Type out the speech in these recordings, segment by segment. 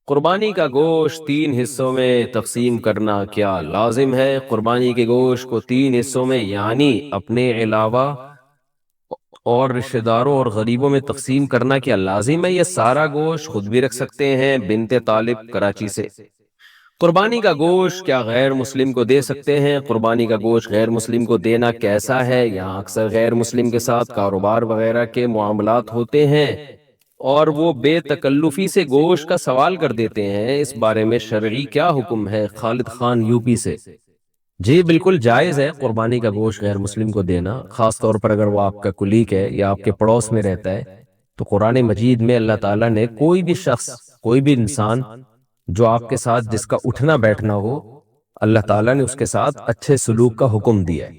قربانی کا گوشت تین حصوں میں تقسیم کرنا کیا لازم ہے؟ قربانی کے گوشت کو تین حصوں میں یعنی اپنے علاوہ اور رشتہ داروں اور غریبوں میں تقسیم کرنا کیا لازم ہے؟ یہ سارا گوشت خود بھی رکھ سکتے ہیں؟ بنت طالب کراچی سے۔ قربانی کا گوشت کیا غیر مسلم کو دے سکتے ہیں؟ قربانی کا گوشت غیر مسلم کو دینا کیسا ہے؟ یہاں اکثر غیر مسلم کے ساتھ کاروبار وغیرہ کے معاملات ہوتے ہیں اور وہ بے تکلفی سے گوشت کا سوال کر دیتے ہیں، اس بارے میں شرعی کیا حکم ہے؟ خالد خان یو پی سے۔ جی بالکل جائز ہے قربانی کا گوشت غیر مسلم کو دینا، خاص طور پر اگر وہ آپ کا کلیگ ہے یا آپ کے پڑوس میں رہتا ہے۔ تو قرآن مجید میں اللہ تعالیٰ نے کوئی بھی شخص، کوئی بھی انسان جو آپ کے ساتھ جس کا اٹھنا بیٹھنا ہو، اللہ تعالیٰ نے اس کے ساتھ اچھے سلوک کا حکم دیا ہے۔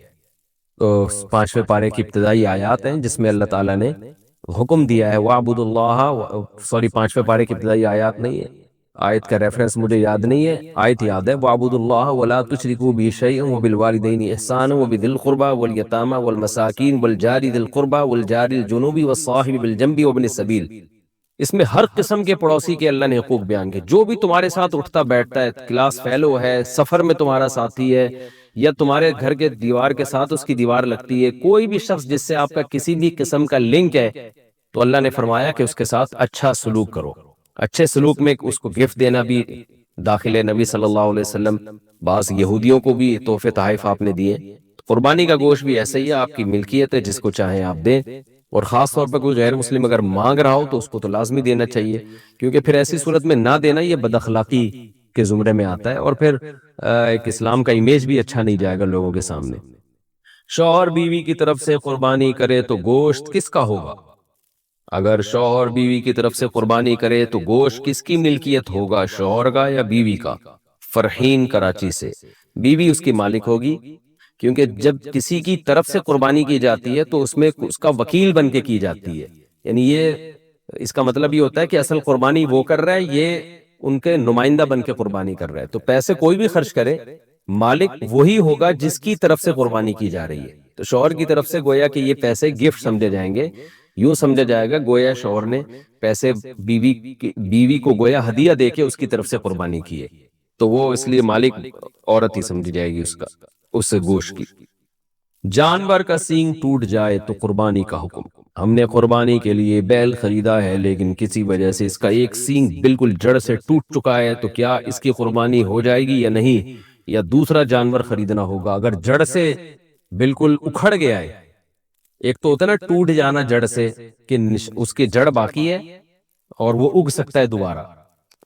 تو 5ویں پارے کی ابتدائی آیات ہیں جس میں اللہ تعالیٰ نے حکم دیا ہے وَاعْبُدُوا اللَّهَ، سوری 5ویں پارے کی ابتدائی آیات نہیں ہے، آیت کا ریفرنس مجھے یاد نہیں ہے، آیت یاد ہے وَاعْبُدُوا اللَّهَ وَلَا تُشْرِكُوا بِهِ شَيْئًا وَبِالْوَالِدَيْنِ إِحْسَانًا وَبِذِي الْقُرْبَى وَالْيَتَامَى وَالْمَسَاكِينِ وَالْجَارِ ذِي الْقُرْبَى وَالْجَارِ الْجُنُوبِ وَالصَّاحِبِ بِالْجَنبِ وَابْنِ السَّبِيلِ۔ اس میں ہر قسم کے پڑوسی کے اللہ نے حقوق بیان کیے، جو بھی تمہارے ساتھ اٹھتا بیٹھتا ہے، کلاس فیلو ہے، سفر میں تمہارا ساتھی ہے، یا تمہارے گھر کے دیوار کے ساتھ اس کی دیوار لگتی ہے، کوئی بھی شخص جس سے آپ کا کسی بھی قسم کا لنک ہے، تو اللہ نے فرمایا کہ اس کے ساتھ اچھا سلوک کرو۔ اچھے سلوک میں اس کو گفٹ دینا بھی داخل ہے۔ نبی صلی اللہ علیہ وسلم بعض یہودیوں کو بھی تحفے تحائف آپ نے دیے۔ قربانی کا گوشت بھی ایسے ہی ہے، آپ کی ملکیت ہے، جس کو چاہیں آپ دیں، اور خاص طور پر کوئی غیر مسلم اگر مانگ رہا ہو تو اس کو تو لازمی دینا چاہیے، کیونکہ پھر ایسی صورت میں نہ دینا یہ بد اخلاقی کے زمرے میں آتا ہے، اور پھر ایک اسلام کا امیج بھی اچھا نہیں جائے گا لوگوں کے سامنے۔ شوہر بیوی کی طرف سے قربانی کرے تو گوشت کس کا ہوگا؟ اگر شوہر بیوی کی طرف سے قربانی کرے تو گوشت کس کی ملکیت ہوگا، شوہر کا یا بیوی کا؟ فرحین کراچی سے۔ بیوی اس کی مالک ہوگی، کیونکہ جب کسی کی طرف سے قربانی کی جاتی ہے تو اس میں اس کا وکیل بن کے کی جاتی ہے، یعنی یہ اس کا مطلب یہ ہوتا ہے کہ اصل قربانی وہ کر رہا ہے، یہ ان کے نمائندہ بن کے قربانی کر رہا ہے۔ تو پیسے کوئی بھی خرچ کرے، مالک وہی ہوگا جس کی طرف سے قربانی کی جا رہی ہے۔ تو شوہر کی طرف سے گویا کہ یہ پیسے گفٹ سمجھے جائیں گے، یوں سمجھا جائے گا گویا شوہر نے پیسے بیوی کو گویا ہدیہ دے کے اس کی طرف سے قربانی کی ہے، تو وہ اس لیے مالک عورت ہی سمجھی جائے گی اس گوشت کی۔ جانور کا سینگ ٹوٹ جائے تو قربانی کا حکم۔ ہم نے قربانی کے لیے بیل خریدا ہے لیکن کسی وجہ سے اس کا ایک سینگ بالکل جڑ سے ٹوٹ چکا ہے، تو کیا اس کی قربانی ہو جائے گی یا نہیں، یا دوسرا جانور خریدنا ہوگا؟ اگر جڑ سے بالکل اکھڑ گیا ہے، ایک تو ہوتا ہے نا ٹوٹ جانا جڑ سے کہ اس کی جڑ باقی ہے اور وہ اگ سکتا ہے دوبارہ،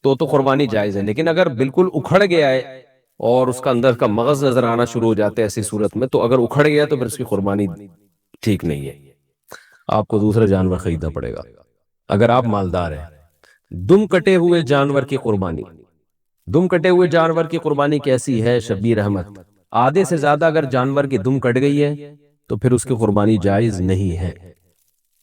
تو قربانی جائز ہے، لیکن اگر بالکل اکھڑ گیا ہے اور اس کا اندر کا مغز نظر آنا شروع ہو جاتا ہے ایسی صورت میں، تو اگر اکھڑ گیا تو پھر اس کی قربانی ٹھیک نہیں ہے، آپ کو دوسرا جانور خریدنا پڑے گا اگر آپ مالدار ہیں۔ دم کٹے ہوئے جانور کی قربانی۔ دم کٹے ہوئے جانور کی قربانی کیسی ہے؟ شبیر احمد۔ آدھے سے زیادہ اگر جانور کی دم کٹ گئی ہے تو پھر اس کی قربانی جائز نہیں ہے،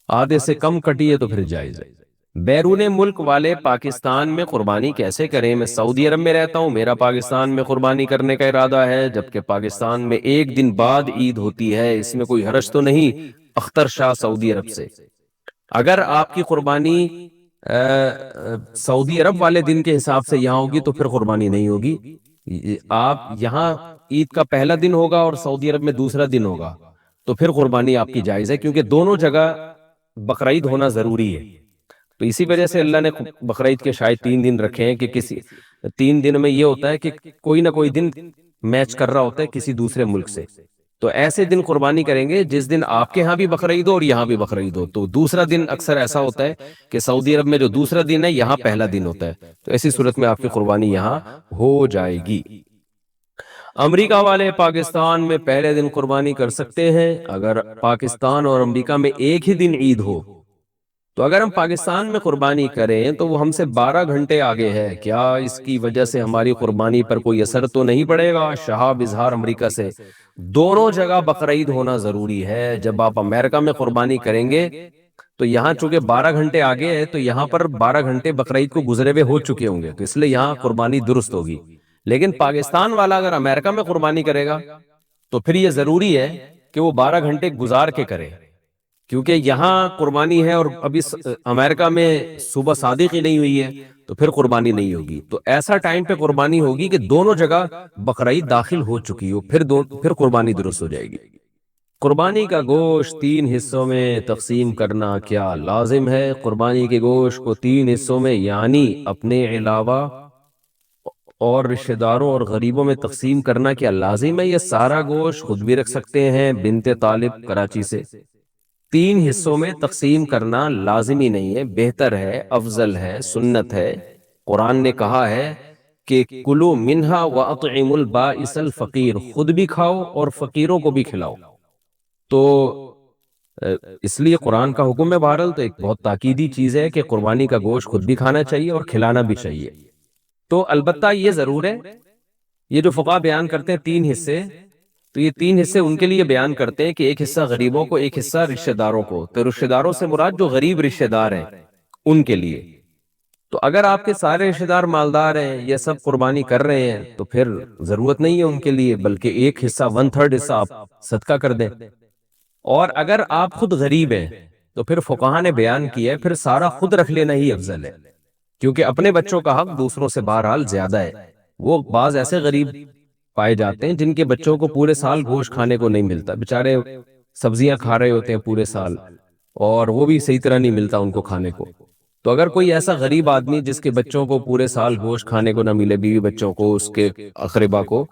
آدھے سے کم کٹی ہے تو پھر جائز ہے۔ بیرون ملک والے پاکستان میں قربانی کیسے کریں؟ میں سعودی عرب میں رہتا ہوں، میرا پاکستان میں قربانی کرنے کا ارادہ ہے، جبکہ پاکستان میں ایک دن بعد عید ہوتی ہے، اس میں کوئی حرج تو نہیں؟ اختر شاہ سعودی عرب سے۔ اگر آپ کی قربانی سعودی عرب والے دن کے حساب سے یہاں ہوگی تو پھر قربانی نہیں ہوگی، آپ یہاں عید کا پہلا دن ہوگا اور سعودی عرب میں دوسرا دن ہوگا، تو پھر قربانی آپ کی جائز ہے، کیونکہ دونوں جگہ بقرعید ہونا ضروری ہے۔ تو اسی وجہ سے اللہ نے بقرعید کے شاید 3 دن رکھے ہیں کہ کسی 3 دن میں یہ ہوتا ہے کہ کوئی نہ کوئی دن میچ کر رہا ہوتا ہے کسی دوسرے ملک سے، تو ایسے دن قربانی کریں گے جس دن آپ کے ہاں بھی بقرعید ہو اور یہاں بھی بقرعید ہو۔ تو دوسرا دن اکثر ایسا ہوتا ہے کہ سعودی عرب میں جو دوسرا دن ہے یہاں پہلا دن ہوتا ہے، تو ایسی صورت میں آپ کی قربانی یہاں ہو جائے گی۔ امریکہ والے پاکستان میں پہلے دن قربانی کر سکتے ہیں اگر پاکستان اور امریکہ میں ایک ہی دن عید ہو؟ تو اگر ہم پاکستان میں قربانی کریں تو وہ ہم سے 12 گھنٹے آگے ہے، کیا اس کی وجہ سے ہماری قربانی پر کوئی اثر تو نہیں پڑے گا؟ شہاب اظہار امریکہ سے۔ دونوں جگہ بقرعید ہونا ضروری ہے۔ جب آپ امریکہ میں قربانی کریں گے تو یہاں چونکہ 12 گھنٹے آگے ہے تو یہاں پر 12 گھنٹے بقرعید کو گزرے ہوئے ہو چکے ہوں گے، تو اس لیے یہاں قربانی درست ہوگی۔ لیکن پاکستان والا اگر امریکہ میں قربانی کرے گا تو پھر یہ ضروری ہے کہ وہ 12 گھنٹے گزار کے کرے، کیونکہ یہاں قربانی ہے اور ابھی امریکہ میں صبح صادق ہی نہیں ہوئی ہے تو پھر قربانی نہیں ہوگی. تو ایسا ٹائم پہ قربانی ہوگی کہ دونوں جگہ بقرعید داخل ہو چکی ہو، پھر قربانی درست ہو جائے گی. قربانی کا گوشت 3 حصوں میں تقسیم کرنا کیا لازم ہے؟ قربانی کے گوشت کو 3 حصوں میں یعنی اپنے علاوہ اور رشتہ داروں اور غریبوں میں تقسیم کرنا کیا لازم ہے؟ یہ سارا گوشت خود بھی رکھ سکتے ہیں. بنت طالب کراچی سے. 3 حصوں میں تقسیم کرنا لازمی نہیں ہے، بہتر ہے، افضل ہے، سنت ہے. قرآن نے کہا ہے کہ کلو منہا واطعموا البائس الفقیر، خود بھی کھاؤ اور فقیروں کو بھی کھلاؤ. تو اس لیے قرآن کا حکم ہے بہرحال، تو ایک بہت تاکیدی چیز ہے کہ قربانی کا گوشت خود بھی کھانا چاہیے اور کھلانا بھی چاہیے. تو البتہ یہ ضرور ہے، یہ جو فقہا بیان کرتے ہیں 3 حصے، تو یہ 3 حصے ان کے لیے بیان کرتے ہیں کہ ایک حصہ غریبوں کو، ایک حصہ رشتہ داروں کو. تو رشتہ داروں سے مراد جو غریب رشتہ دار ہیں ان کے لیے. تو اگر آپ کے سارے رشتہ دار مالدار ہیں، یہ سب قربانی کر رہے ہیں، تو پھر ضرورت نہیں ہے ان کے لیے، بلکہ ایک حصہ 1/3 حصہ آپ صدقہ کر دیں. اور اگر آپ خود غریب ہیں تو پھر فقہا نے بیان کیا ہے پھر سارا خود رکھ لینا ہی افضل ہے، کیونکہ اپنے بچوں کا حق دوسروں سے بہرحال زیادہ ہے. وہ بعض ایسے غریب پائے جاتے ہیں جن کے بچوں کو پورے سال گوشت کھانے کو نہیں ملتا، بےچارے سبزیاں کھا رہے ہوتے ہیں پورے سال اور وہ بھی صحیح طرح نہیں ملتا ان کو کھانے کو. تو اگر کوئی ایسا غریب آدمی جس کے بچوں کو پورے سال گوشت کھانے کو نہ ملے، بیوی بچوں کو، اس کے اقربا کو،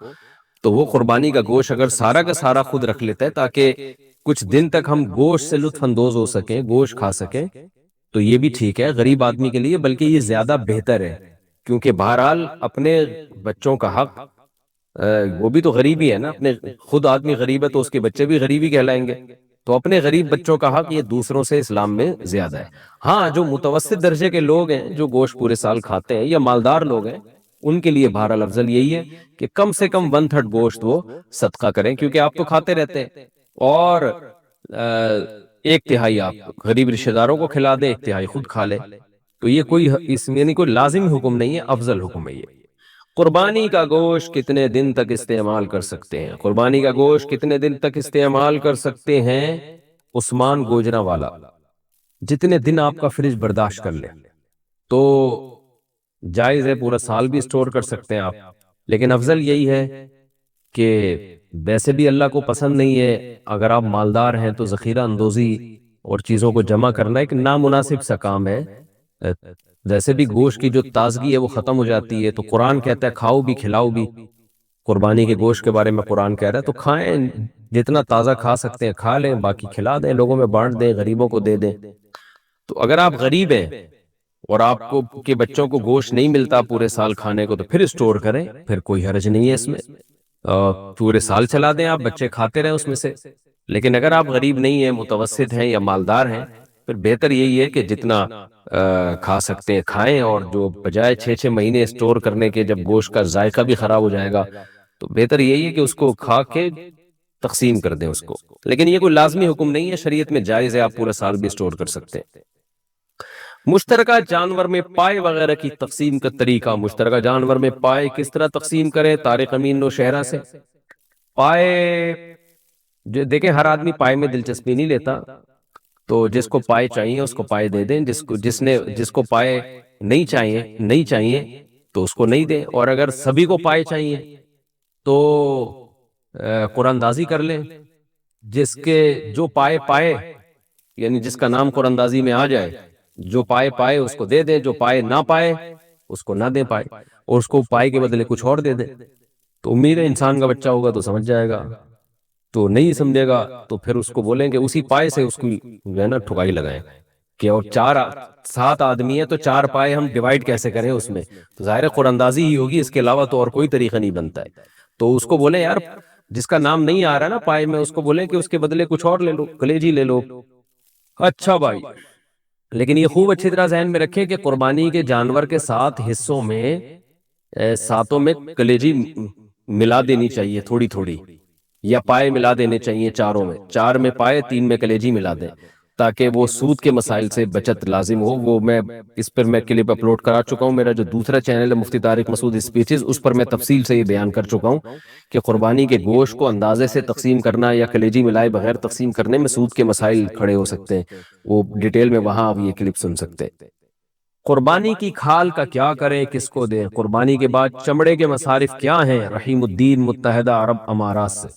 تو وہ قربانی کا گوشت اگر سارا کا سارا خود رکھ لیتا ہے تاکہ کچھ دن تک ہم گوشت سے لطف اندوز ہو سکیں، گوشت کھا سکیں، تو یہ بھی ٹھیک ہے غریب آدمی کے لیے، بلکہ یہ زیادہ بہتر ہے. کیونکہ بہرحال اپنے بچوں کا حق، وہ بھی تو غریب ہی ہے نا، اپنے خود آدمی غریب ہے تو اس کے بچے بھی غریب ہی کہلائیں گے. تو اپنے غریب بچوں کا حق یہ دوسروں سے اسلام میں زیادہ ہے. ہاں جو متوسط درجے کے لوگ ہیں جو گوشت پورے سال کھاتے ہیں یا مالدار لوگ ہیں، ان کے لیے بہرحال افضل یہی ہے کہ کم سے کم 1/3 گوشت وہ صدقہ کریں، کیونکہ آپ تو کھاتے رہتے ہیں، اور 1/3 آپ غریب رشتہ داروں کو کھلا دیں، 1/3 خود کھا لیں. تو یہ کوئی اس میں کوئی لازمی حکم نہیں ہے، افضل حکم ہے یہ. قربانی کا گوشت کتنے دن تک استعمال کر سکتے ہیں؟ قربانی کا گوشت کتنے دن تک استعمال کر سکتے ہیں؟ عثمان گوجرا والا، جتنے دن آپ کا فریج برداشت کر لے. تو جائز ہے، پورا سال بھی اسٹور کر سکتے ہیں آپ، لیکن افضل یہی ہے کہ ویسے بھی اللہ کو پسند نہیں ہے، اگر آپ مالدار ہیں تو ذخیرہ اندوزی اور چیزوں کو جمع کرنا ایک نامناسب سا کام ہے. ویسے بھی گوشت کی جو تازگی ہے وہ ختم ہو جاتی ہے، تو قرآن کہتا ہے کھاؤ بھی کھلاؤ بھی. قربانی کے گوشت کے بارے میں قرآن کہہ رہا ہے تو کھائیں، جتنا تازہ کھا سکتے ہیں کھا لیں، باقی کھلا دیں، لوگوں میں بانٹ دیں، غریبوں کو دے دیں. تو اگر آپ غریب ہیں اور آپ کو کے بچوں کو گوشت نہیں ملتا پورے سال کھانے کو، تو پھر اسٹور کریں، پھر کوئی حرج نہیں ہے اس میں، پورے سال چلا دیں، آپ بچے کھاتے رہیں اس میں سے. لیکن اگر آپ غریب نہیں ہیں، متوسط ہیں یا مالدار ہیں، پھر بہتر یہی ہے کہ جتنا کھا سکتے ہیں کھائیں، اور جو بجائے 6 مہینے اسٹور کرنے کے جب گوشت کا ذائقہ بھی خراب ہو جائے گا، تو بہتر یہی ہے کہ اس کو کھا کے تقسیم کر دیں اس کو. لیکن یہ کوئی لازمی حکم نہیں ہے، شریعت میں جائز ہے، آپ پورا سال بھی اسٹور کر سکتے ہیں. مشترکہ جانور میں پائے وغیرہ کی تقسیم کا طریقہ. مشترکہ جانور میں پائے کس طرح تقسیم کریں؟ طارق امین نوشہرہ سے. پائے جو دیکھیں، ہر آدمی پائے میں دلچسپی نہیں لیتا، تو جس کو پائے چاہیے اس کو پائے دے دیں، جس کو پائے نہیں چاہیے تو اس کو نہیں دیں. اور اگر سبھی کو پائے چاہیے تو قرآن اندازی کر لیں، جو پائے یعنی جس کا نام قرآن اندازی میں آ جائے، جو پائے اس کو دے دیں، جو پائے نہ پائے اس کو نہ دیں پائے، اور اس کو پائے کے بدلے کچھ اور دے دیں. تو امید ہے انسان کا بچہ ہوگا تو سمجھ جائے گا، تو نہیں سمجھے گا تو پھر اس کو بولیں کہ اسی پائے سے اس کی جو ہے نا ٹھکائی لگائیں کہ اور 7 آدمی ہیں تو 4 پائے ہم ڈیوائیڈ کیسے کریں اس میں. تو ظاہر قرآن اندازی ہی ہوگی، اس کے علاوہ تو اور کوئی طریقہ نہیں بنتا ہے. تو اس کو بولیں یار جس کا نام نہیں آ رہا نا پائے میں، اس کو بولیں کہ اس کے بدلے کچھ اور لے لو، کلیجی لے لو. اچھا بھائی، لیکن یہ خوب اچھی طرح ذہن میں رکھیں کہ قربانی کے جانور کے 7 حصوں میں 7 میں کلیجی ملا دینی چاہیے تھوڑی تھوڑی، یا پائے ملا دینے چاہیے 4 میں، 4 میں پائے 3 میں کلیجی ملا دیں. تاکہ وہ سود کے مسائل سے بچت لازم ہو. وہ میں اس پر میں کلپ اپلوڈ کرا چکا ہوں. میرا جو دوسرا چینل ہے مفتی طارق مسعود اسپیچز، اس پر میں تفصیل سے یہ بیان کر چکا ہوں کہ قربانی کے گوشت کو اندازے سے تقسیم کرنا یا کلیجی ملائے بغیر تقسیم کرنے میں سود کے مسائل کھڑے ہو سکتے ہیں. وہ ڈیٹیل میں وہاں آپ یہ کلپ سن سکتے ہیں. قربانی کی کھال کا کیا کریں، کس کو دیں؟ قربانی کے بعد چمڑے کے مصارف کیا ہیں؟ رحیم الدین، متحدہ عرب امارات سے.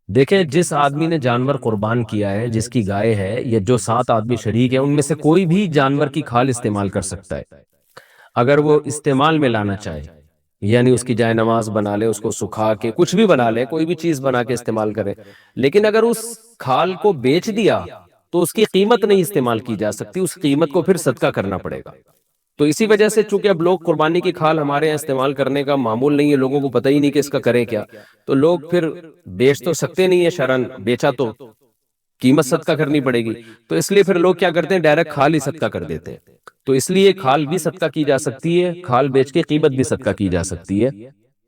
دیکھیں، جس آدمی نے جانور قربان کیا ہے، جس کی گائے ہے، یا جو 7 آدمی شریک ہیں، ان میں سے کوئی بھی جانور کی کھال استعمال کر سکتا ہے اگر وہ استعمال میں لانا چاہے. یعنی اس کی جائے نماز بنا لے، اس کو سکھا کے کچھ بھی بنا لے، کوئی بھی چیز بنا کے استعمال کرے. لیکن اگر اس کھال کو بیچ دیا تو اس کی قیمت نہیں استعمال کی جا سکتی، اس قیمت کو پھر صدقہ کرنا پڑے گا. تو اسی وجہ سے چونکہ اب لوگ قربانی کی کھال ہمارے یہاں استعمال کرنے کا معمول نہیں ہے، لوگوں کو پتہ ہی نہیں کہ اس کا کریں کیا، تو لوگ پھر بیچ تو سکتے نہیں ہے شرعاً، بیچا تو قیمت صدقہ کرنی پڑے گی. تو اس لیے پھر لوگ کیا کرتے ہیں، ڈائریکٹ کھال ہی صدقہ کر دیتے ہیں. تو اس لیے کھال بھی صدقہ کی جا سکتی ہے، کھال بیچ کے قیمت بھی صدقہ کی جا سکتی ہے.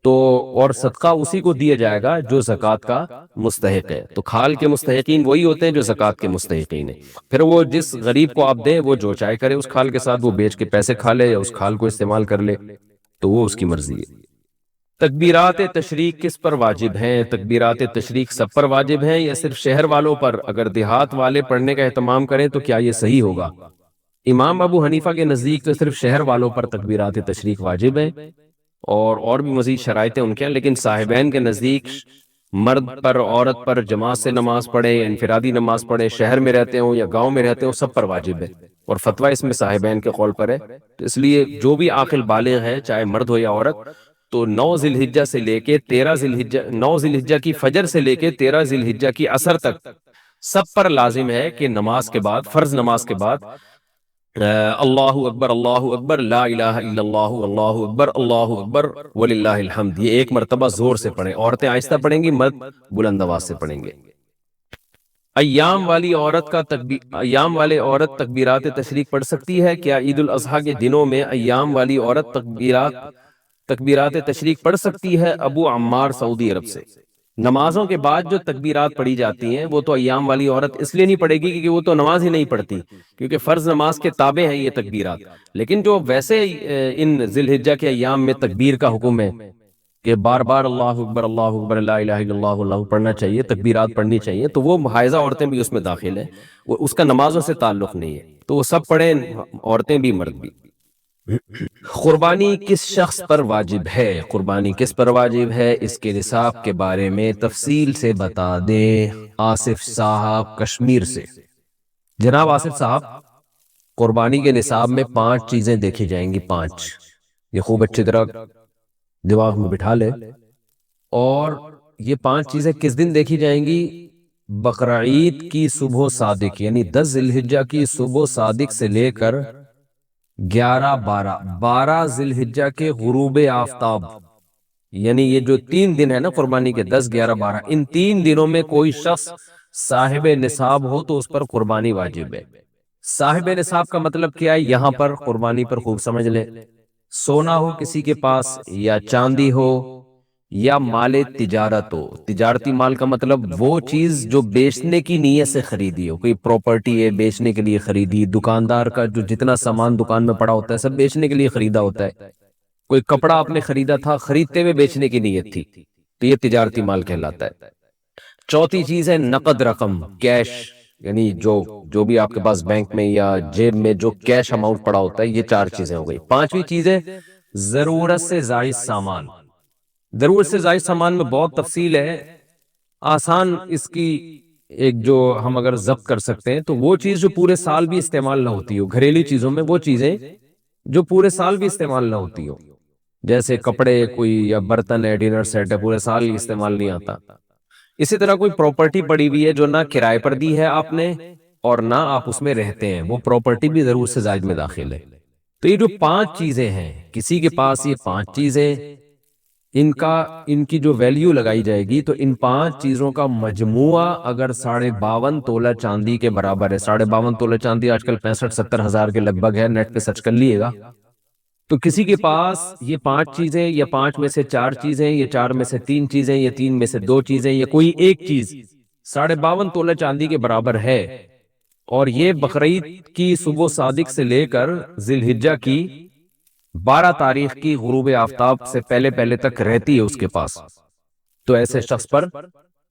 تو اور صدقہ اسی کو دیا جائے گا جو زکوٰۃ کا مستحق ہے. تو کھال کے مستحقین وہی ہوتے ہیں جو زکوٰۃ کے مستحقین ہیں. پھر وہ جس غریب کو آپ دیں، وہ جو چاہے کرے اس کھال کے ساتھ، وہ بیچ کے پیسے کھا لے یا اس کھال کو استعمال کر لے، تو وہ اس کی مرضی ہے. تکبیرات تشریق کس پر واجب ہیں؟ تکبیرات تشریق سب پر واجب ہیں یا صرف شہر والوں پر؟ اگر دیہات والے پڑھنے کا اہتمام کریں تو کیا یہ صحیح ہوگا؟ امام ابو حنیفہ کے نزدیک تو صرف شہر والوں پر تکبیرات تشریق واجب ہیں، اور بھی مزید شرائطیں ان کے ہیں، لیکن صاحبین کے نزدیک مرد پر، عورت پر جماعت سے نماز پڑھے، انفرادی نماز پڑھے، شہر میں رہتے ہوں یا گاؤں میں رہتے ہوں، سب پر واجب ہے. اور فتویٰ اس میں صاحبین کے قول پر ہے. تو اس لیے جو بھی عاقل بالغ ہے، چاہے مرد ہو یا عورت، تو 9 ذی الحجہ سے لے کے 13 ذی الحجہ، 9 ذی الحجہ کی فجر سے لے کے 13 ذی الحجہ کی عصر تک سب پر لازم ہے کہ نماز کے بعد، فرض نماز کے بعد، اللہ اکبر، اللہ اکبر، لا الہ الا اللہ، اللہ اکبر، اللہ اکبر وللہ الحمد، یہ ایک مرتبہ زور سے پڑھیں. عورتیں آہستہ پڑھیں گی، مرد بلند آواز سے پڑھیں گے. ایام والی عورت تکبیرات تشریق پڑھ سکتی ہے کیا؟ عید الاضحیٰ کے دنوں میں ایام والی عورت تکبیرات تشریق پڑھ سکتی ہے؟ ابو عمار، سعودی عرب سے. نمازوں کے بعد جو تکبیرات پڑھی جاتی ہیں وہ تو ایام والی عورت اس لیے نہیں پڑھے گی کیونکہ وہ تو نماز ہی نہیں پڑھتی، کیونکہ فرض نماز کے تابع ہیں یہ تکبیرات. لیکن جو ویسے ان ذی الحجہ کے ایام میں تکبیر کا حکم ہے کہ بار بار اللہ اکبر، اللہ اکبر، لا الہ الا اللہ، اللہ پڑھنا چاہیے، تکبیرات پڑھنی چاہیے، تو وہ حائضہ عورتیں بھی اس میں داخل ہیں، وہ اس کا نمازوں سے تعلق نہیں ہے. تو وہ سب پڑھیں، عورتیں بھی مرد بھی. قربانی کس شخص پر واجب ہے؟ قربانی کس پر واجب ہے، اس کے نصاب کے بارے میں تفصیل سے بتا دیں. آصف صاحب کشمیر سے. جناب آصف صاحب، قربانی کے نصاب میں 5 چیزیں دیکھی جائیں گی. 5، یہ خوب اچھی طرح دماغ میں بٹھا لے. اور یہ 5 چیزیں کس دن دیکھی جائیں گی؟ بقرعید کی صبح صادق، یعنی 10 ذی الحجہ کی صبح صادق سے لے کر 12 ذی الحجہ کے غروب آفتاب، یعنی یہ جو 3 دن ہے نا قربانی کے، 10، 11، 12، ان 3 دنوں میں کوئی شخص صاحب نصاب ہو تو اس پر قربانی واجب ہے. صاحب نصاب کا مطلب کیا ہے یہاں پر قربانی پر خوب سمجھ لیں. سونا ہو کسی کے پاس، یا چاندی ہو، یا مال تجارت ہو. تجارتی مال کا مطلب وہ چیز جو بیچنے کی نیت سے خریدی ہو. کوئی پراپرٹی ہے بیچنے کے لیے خریدی، دکاندار کا جو جتنا سامان دکان میں پڑا ہوتا ہے سب بیچنے کے لیے خریدا ہوتا ہے. کوئی کپڑا آپ نے خریدا تھا، خریدتے ہوئے بیچنے کی نیت تھی، تو یہ تجارتی مال کہلاتا ہے. چوتھی چیز ہے نقد رقم، کیش، یعنی جو بھی آپ کے پاس بینک میں یا جیب میں جو کیش اماؤنٹ پڑا ہوتا ہے. یہ 4 چیزیں ہو گئی. 5ویں چیز ہے ضرورت سے زائد سامان. ضرورت سے زائد سامان میں بہت تفصیل ہے. آسان اس کی ایک جو ہم اگر ضبط کر سکتے ہیں تو وہ چیز جو پورے سال بھی استعمال نہ ہوتی ہو. گھریلو چیزوں میں وہ چیزیں جو پورے سال بھی استعمال نہ ہوتی ہو، جیسے کپڑے کوئی، یا برتن ہے، ڈنر سیٹ ہے، پورے سال ہی استعمال نہیں آتا. اسی طرح کوئی پراپرٹی پڑی ہوئی ہے جو نہ کرائے پر دی ہے آپ نے اور نہ آپ اس میں رہتے ہیں، وہ پراپرٹی بھی ضرورت سے زائد میں داخل ہے. تو یہ جو 5 چیزیں ہیں، کسی کے پاس یہ 5 چیزیں، ان کی جو ویلیو لگائی جائے گی تو ان 5 چیزوں کا مجموعہ اگر 52.5 تولہ چاندی کے برابر ہے. 52.5 تولہ چاندی آج کل 65-70 ہزار کے لگ بھگ ہے، نیٹ پہ سرچ کر لیے گا. تو کسی کے پاس یہ 5 چیزیں، یا 5 میں سے 4 چیزیں، یا 4 میں سے 3 چیزیں، یا 3 میں سے 2 چیزیں، یا کوئی ایک چیز 52.5 تولہ چاندی کے برابر ہے، اور یہ بقرعید کی صبح صادق سے لے کر ذی الحجہ کی 12 تاریخ کی غروب آفتاب سے پہلے پہلے تک رہتی ہے اس کے پاس، تو ایسے شخص پر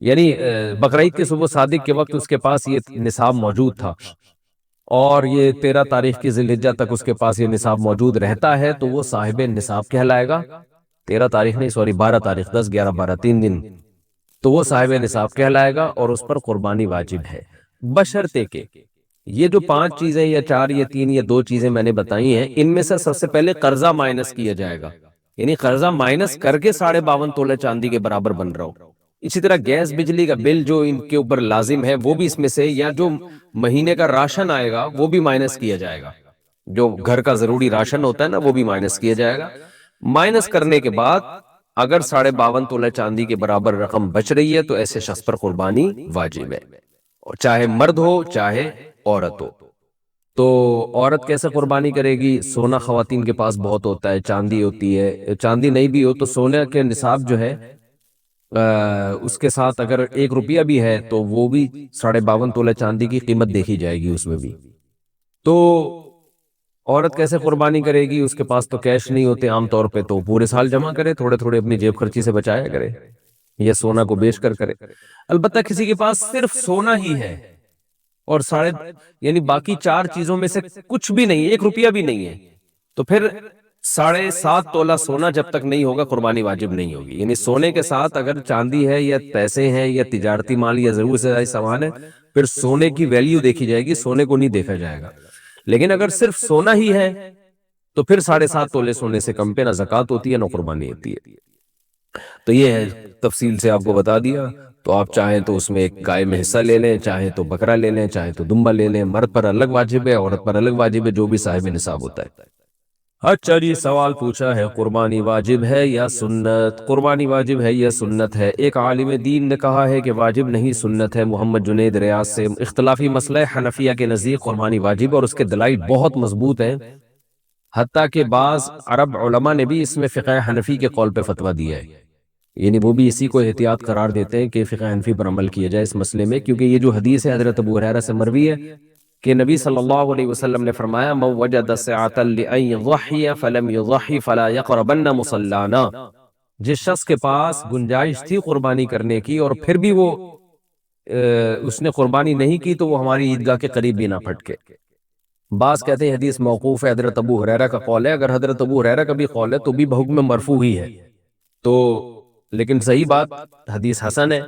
یعنی بقرعید کی صبح صادق کے وقت اس کے پاس یہ نصاب موجود تھا، اور یہ 13 تاریخ کی ذی الحجہ تک اس کے پاس یہ نصاب موجود رہتا ہے، تو وہ صاحب نصاب کہلائے گا۔ 13 تاریخ نہیں، سوری 12 تاریخ، 10 11 12 3 دن، تو وہ صاحب نصاب کہلائے گا اور اس پر قربانی واجب ہے، بشرطے کہ یہ جو 5 چیزیں یا 4 یا 3 یا 2 چیزیں میں نے بتائی ہیں، ان میں سے سب سے پہلے قرضہ مائنس کیا جائے گا، یعنی قرضہ مائنس کر کے 52.5 تولے چاندی کے برابر بن رہا ہو۔ اسی طرح گیس بجلی کا بل جو ان کے اوپر لازم ہے وہ بھی اس میں سے، یا جو مہینے کا راشن آئے گا وہ بھی مائنس کیا جائے گا، جو گھر کا ضروری راشن ہوتا ہے نا وہ بھی مائنس کیا جائے گا۔ مائنس کرنے کے بعد اگر 52.5 تولے چاندی کے برابر رقم بچ رہی ہے تو ایسے شخص پر قربانی واجب ہے، اور چاہے مرد ہو چاہے عورت ہو۔ تو عورت کیسے قربانی کرے گی؟ سونا خواتین کے پاس بہت ہوتا ہے، چاندی ہوتی ہے، چاندی نہیں بھی ہو تو سونے کے نصاب جو ہے اس کے ساتھ اگر 1 روپیہ بھی ہے تو وہ بھی 52.5 تولے چاندی کی قیمت دیکھی جائے گی اس میں بھی۔ تو عورت کیسے قربانی کرے گی؟ اس کے پاس تو کیش نہیں ہوتے عام طور پہ، تو پورے سال جمع کرے، تھوڑے تھوڑے اپنی جیب خرچی سے بچایا کرے، یا سونا کو بیچ کر کرے۔ البتہ کسی کے پاس صرف سونا ہی ہے اور یعنی باقی 4 چیزوں میں سے کچھ بھی نہیں، 1 روپیہ بھی نہیں ہے، تو پھر 7.5 تولہ سونا جب تک نہیں ہوگا قربانی واجب نہیں ہوگی۔ یعنی سونے کے ساتھ اگر چاندی ہے یا پیسے ہیں یا تجارتی مال یا ضرورت سے زائد سامان ہے، پھر سونے کی ویلیو دیکھی جائے گی، سونے کو نہیں دیکھا جائے گا۔ لیکن اگر صرف سونا ہی ہے تو پھر 7.5 تولے سونے سے کم پہ نہ زکوٰۃ ہوتی ہے نہ قربانی ہوتی ہے۔ تو یہ ہے، تفصیل سے آپ کو بتا دیا۔ تو آپ چاہیں تو اس میں ایک گائے میں حصہ لے لیں، چاہیں تو بکرا لے لیں، چاہیں تو دمبا لے لیں، مرد پر الگ واجب ہے، عورت پر الگ واجب ہے، جو بھی صاحب نصاب ہوتا ہے۔ اچھا جی، سوال پوچھا ہے قربانی واجب ہے یا سنت؟ قربانی واجب ہے یا سنت ہے؟ ایک عالم دین نے کہا ہے کہ واجب نہیں سنت ہے، محمد جنید ریاض سے۔ اختلافی مسئلہ حنفیہ کے نزدیک قربانی واجب، اور اس کے دلائل بہت مضبوط ہیں، حتیٰ کہ بعض عرب علماء نے بھی اس میں فقہ حنفی کے قول پہ فتویٰ دیا ہے، یعنی وہ بھی اسی کو احتیاط قرار دیتے ہیں کہ فقہ حنفی پر عمل کیا جائے اس مسئلے میں، کیونکہ یہ جو حدیث ہے حضرت ابو ہریرہ سے مروی ہے کہ نبی صلی اللہ علیہ وسلم نے فرمایا من وجد سعة لأن يضحي فلم يضحي فلا يقربن مصلانا، جس شخص کے پاس گنجائش تھی قربانی کرنے کی اور پھر بھی وہ اس نے قربانی نہیں کی تو وہ ہماری عیدگاہ کے قریب بھی نہ پھٹکے۔ بعض کہتے ہیں حدیث موقوف ہے، حضرت ابو ہریرہ کا قول ہے، اگر حضرت ابو ہریرہ کا بھی قول ہے تو بھی بحکم مرفوع ہی ہے، تو لیکن صحیح بات حدیث حسن ہے،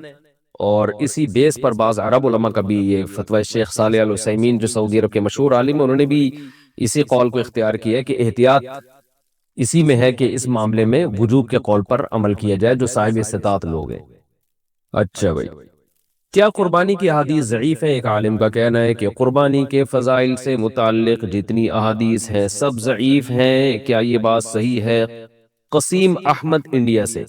اور اسی بیس پر بعض عرب علماء کا بھی یہ فتوی، شیخ صالح العثیمین جو سعودی عرب کے مشہور عالم ہیں، انہوں نے بھی اسی قول کو اختیار کیا ہے کہ احتیاط اسی میں ہے کہ اس معاملے میں وجوب کے قول پر عمل کیا جائے جو صاحب استطاعت لوگ ہیں۔ اچھا بھائی، کیا قربانی کی احادیث ضعیف ہیں؟ ایک عالم کا کہنا ہے کہ قربانی کے فضائل سے متعلق جتنی احادیث ہیں سب ضعیف ہیں، کیا یہ بات صحیح ہے؟ قسیم احمد انڈیا سے۔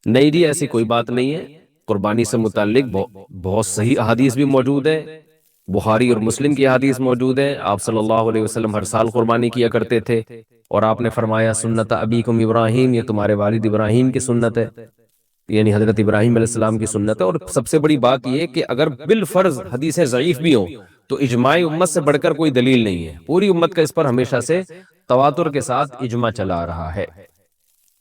نہیں جی، ایسی کوئی بات نہیں ہے، قربانی سے متعلق بہت صحیح احادیث بھی موجود ہے، بخاری اور مسلم کی احادیث موجود ہے، آپ صلی اللہ علیہ وسلم ہر سال قربانی کیا کرتے تھے، اور آپ نے فرمایا سنت ابیکم ابراہیم، یہ تمہارے والد ابراہیم کی سنت ہے، یعنی حضرت ابراہیم علیہ السلام کی سنت ہے۔ اور سب سے بڑی بات یہ کہ اگر بالفرض حدیثیں ضعیف بھی ہوں تو اجماع امت سے بڑھ کر کوئی دلیل نہیں ہے، پوری امت کا اس پر ہمیشہ سے تواتر کے ساتھ اجماع چلا آ رہا ہے۔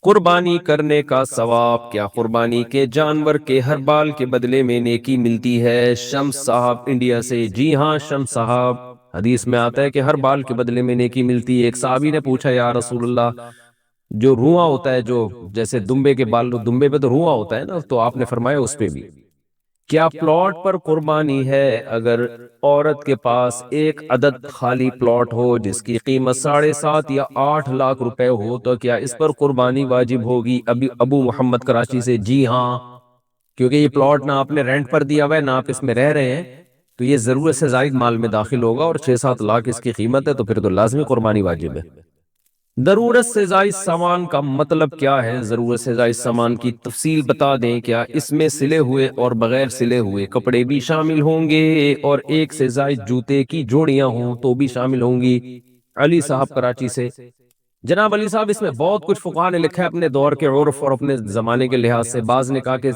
قربانی کرنے کا ثواب، کیا قربانی کے جانور کے ہر بال کے بدلے میں نیکی ملتی ہے؟ شمس صاحب انڈیا سے۔ جی ہاں شمس صاحب، حدیث میں آتا ہے کہ ہر بال کے بدلے میں نیکی ملتی ہے۔ ایک صحابی نے پوچھا یا رسول اللہ، جو رواں ہوتا ہے، جو جیسے دمبے کے بال، دمبے پہ تو رواں ہوتا ہے نا، تو آپ نے فرمایا اس پہ بھی کیا پلاٹ پر قربانی ہے؟ اگر عورت کے پاس ایک عدد خالی پلاٹ ہو جس کی قیمت 7.5 یا 8 لاکھ روپے ہو تو کیا اس پر قربانی واجب ہوگی؟ ابو محمد کراچی سے۔ جی ہاں، کیونکہ یہ پلاٹ نہ آپ نے رینٹ پر دیا ہوا ہے نہ آپ اس میں رہ رہے ہیں، تو یہ ضرورت سے زائد مال میں داخل ہوگا، اور 6-7 لاکھ اس کی قیمت ہے، تو پھر تو لازمی قربانی واجب ہے۔ ضرورت سے زائد سامان کا مطلب کیا ہے؟ ضرورت سے زائد سامان کی تفصیل بتا دیں، کیا اس میں سلے ہوئے اور بغیر سلے ہوئے کپڑے بھی شامل ہوں گے، اور ایک سے زائد جوتے کی جوڑیاں ہوں تو بھی شامل ہوں گی؟ علی صاحب کراچی سے۔ جناب علی صاحب، اس میں بہت کچھ فقہاء نے لکھا ہے اپنے دور کے عرف اور اپنے زمانے کے لحاظ سے۔ بعض نے کہا کہ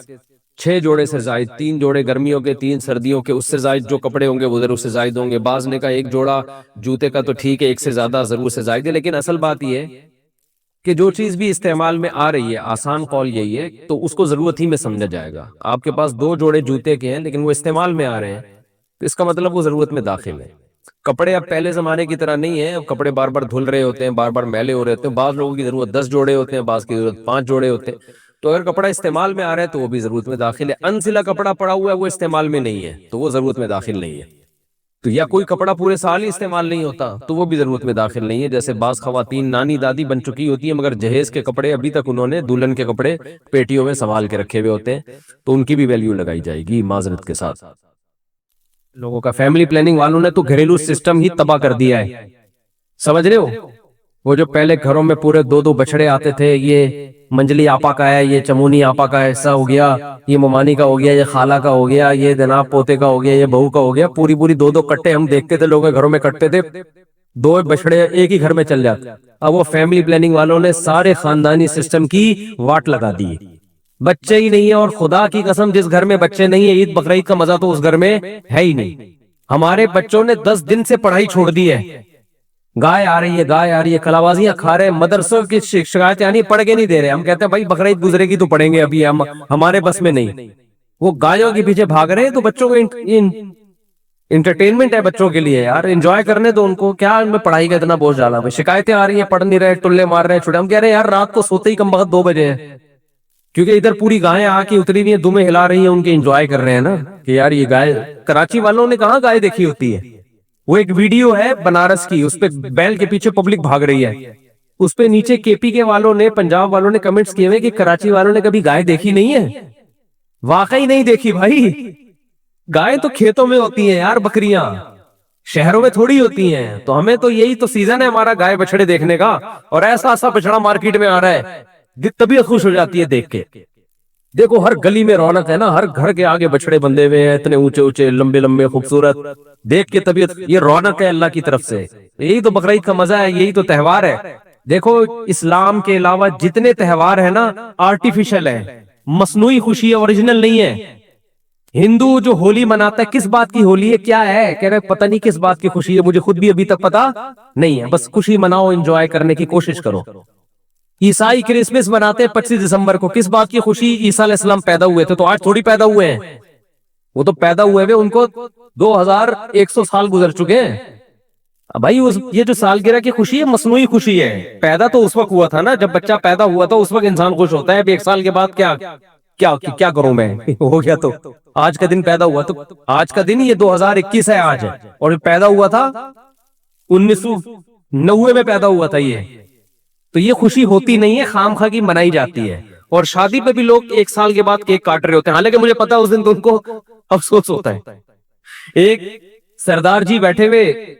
6 جوڑے سے زائد، 3 جوڑے گرمیوں کے، 3 سردیوں کے، اس سے زائد جو کپڑے ہوں گے وہ ضرور سے زائد ہوں گے. بعض نے کہا 1 جوڑا جوتے کا تو ٹھیک ہے، 1 سے زیادہ ضرور سے زائد ہے. لیکن اصل بات یہ ہے کہ جو چیز بھی استعمال میں آ رہی ہے، آسان قول یہی ہے، تو اس کو ضرورت ہی میں سمجھا جائے گا. آپ کے پاس 2 جوڑے جوتے کے ہیں لیکن وہ استعمال میں آ رہے ہیں، تو اس کا مطلب وہ ضرورت میں داخل ہے. کپڑے اب پہلے زمانے کی طرح نہیں ہیں، اب کپڑے بار بار دھل رہے ہوتے ہیں، بار بار میلے ہو رہے ہوتے ہیں. بعض لوگوں کی ضرورت 10 جوڑے ہوتے ہیں، بعض کی ضرورت 5 جوڑے ہوتے ہیں. تو اگر کپڑا استعمال میں آ رہا ہے تو وہ بھی ضرورت میں داخل ہے. انسلا کپڑا پڑا ہوا ہے وہ استعمال میں نہیں ہے تو وہ ضرورت میں داخل نہیں ہے. تو یا کوئی کپڑا پورے سال ہی استعمال نہیں ہوتا تو وہ بھی ضرورت میں داخل نہیں ہے. جیسے بعض خواتین نانی دادی بن چکی ہوتی ہیں مگر جہیز کے کپڑے ابھی تک انہوں نے دلہن کے کپڑے پیٹیوں میں سنبھال کے رکھے ہوئے ہوتے ہیں، تو ان کی بھی ویلیو لگائی جائے گی معذرت کے ساتھ. لوگوں کا فیملی پلاننگ والوں نے تو گھریلو سسٹم ہی تباہ کر دیا ہے. سمجھ رہے ہو؟ وہ جو پہلے گھروں میں پورے 2 بچڑے آتے تھے، یہ منجلی آپا کا ہے، یہ چمونی آپا کا ایسا ہو گیا، یہ ممانی کا ہو گیا، یہ خالہ کا ہو گیا، یہ جناب پوتے کا ہو گیا، یہ بہو کا ہو گیا. پوری 2 کٹے ہم دیکھتے تھے لوگوں کے گھروں میں کٹتے تھے، 2 بچڑے ایک ہی گھر میں چل جاتے. اب وہ فیملی پلاننگ والوں نے سارے خاندانی سسٹم کی واٹ لگا دی. بچے ہی نہیں ہے، اور خدا کی قسم جس گھر میں بچے نہیں ہے عید بقرعید کا مزہ تو اس گھر میں ہے ہی نہیں. ہمارے بچوں نے 10 دن سے پڑھائی چھوڑ دی ہے. گائے آ رہی ہے، گائے آ رہی ہے، کلاوازیاں کھا رہے ہیں، مدرسوں کی شکایتیں آنی، پڑھ کے نہیں دے رہے. ہم کہتے ہیں بھائی بقرعید گزرے گی تو پڑھیں گے، ابھی ہمارے بس میں نہیں. وہ گایوں کے پیچھے بھاگ رہے ہیں. تو بچوں کو انٹرٹینمنٹ ہے بچوں کے لیے یار، انجوائے کرنے دو ان کو، کیا ان میں پڑھائی کا اتنا بوجھ ڈالا. شکایتیں آ رہی ہیں پڑھ نہیں رہے، ٹلے مار رہے ہیں چھوٹے. ہم کہہ رہے ہیں یار رات کو سوتے ہی کم بخت 2 بجے ہیں، کیونکہ ادھر پوری گائیں آ کے اتری ہوئی ہیں، دمیں ہلا رہی ہیں، ان کے انجوائے کر رہے ہیں نا کہ یار یہ گائے. کراچی والوں نے کہاں گائے دیکھی ہوتی ہے. وہ ایک ویڈیو ہے بنارس کی، اس پہ بیل کے پیچھے پبلک بھاگ رہی ہے، اس پہ نیچے کے پی کے والوں نے، پنجاب والوں نے کمنٹس کیے ہوئے کہ کراچی والوں نے کبھی گائے دیکھی نہیں ہے. واقعی نہیں دیکھی بھائی. گائے تو کھیتوں میں ہوتی ہیں یار، بکریاں شہروں میں تھوڑی ہوتی ہیں. تو ہمیں تو یہی تو سیزن ہے ہمارا گائے بچڑے دیکھنے کا، اور ایسا ایسا بچڑا مارکیٹ میں آ رہا ہے، طبیعت خوش ہو جاتی ہے دیکھ کے. دیکھو ہر گلی میں رونق ہے نا، ہر گھر کے آگے بچڑے بندے ہوئے ہیں، اتنے اونچے اونچے لمبے لمبے خوبصورت، دیکھ کے طبیعت، یہ رونق ہے اللہ کی طرف سے. یہی تو بقرعید کا مزہ ہے، یہی تو تہوار ہے. دیکھو اسلام کے علاوہ جتنے تہوار ہیں نا آرٹیفیشل ہے، مصنوعی خوشی ہے، اوریجنل نہیں ہے. ہندو جو ہولی مناتا ہے کس بات کی ہولی ہے، کیا ہے، کہہ رہے پتہ نہیں کس بات کی خوشی ہے، مجھے خود بھی ابھی تک پتا نہیں ہے. بس خوشی مناؤ، انجوائے کرنے کی کوشش کرو. عیسائی کرسمس مناتے ہیں 25 دسمبر کو، کس بات کی خوشی، عیسیٰ علیہ السلام پیدا ہوئے تھے، تو آج تھوڑی پیدا ہوئے ہیں. وہ تو پیدا ہوئے ہوئے ان کو 2100 سال گزر چکے ہیں. بھائی یہ جو سالگرہ کی خوشی ہے مصنوعی خوشی ہے. پیدا تو اس وقت ہوا تھا نا جب بچہ پیدا ہوا تھا، اس وقت انسان خوش ہوتا ہے. اب 1 سال کے بعد کیا کروں میں، ہو گیا تو آج کا دن پیدا ہوا، تو آج کا دن یہ 2021 ہے آج، اور پیدا ہوا تھا 1990 میں پیدا ہوا تھا یہ. تو یہ خوشی ہوتی نہیں ہے، خام خواہ کی منائی جاتی ہے. اور شادی پہ بھی لوگ 1 سال کے بعد کیک کاٹ رہے ہوتے ہیں، حالانکہ مجھے پتا اس دن تو ان کو افسوس ہوتا ہے. ایک سردار جی بیٹھے ہوئے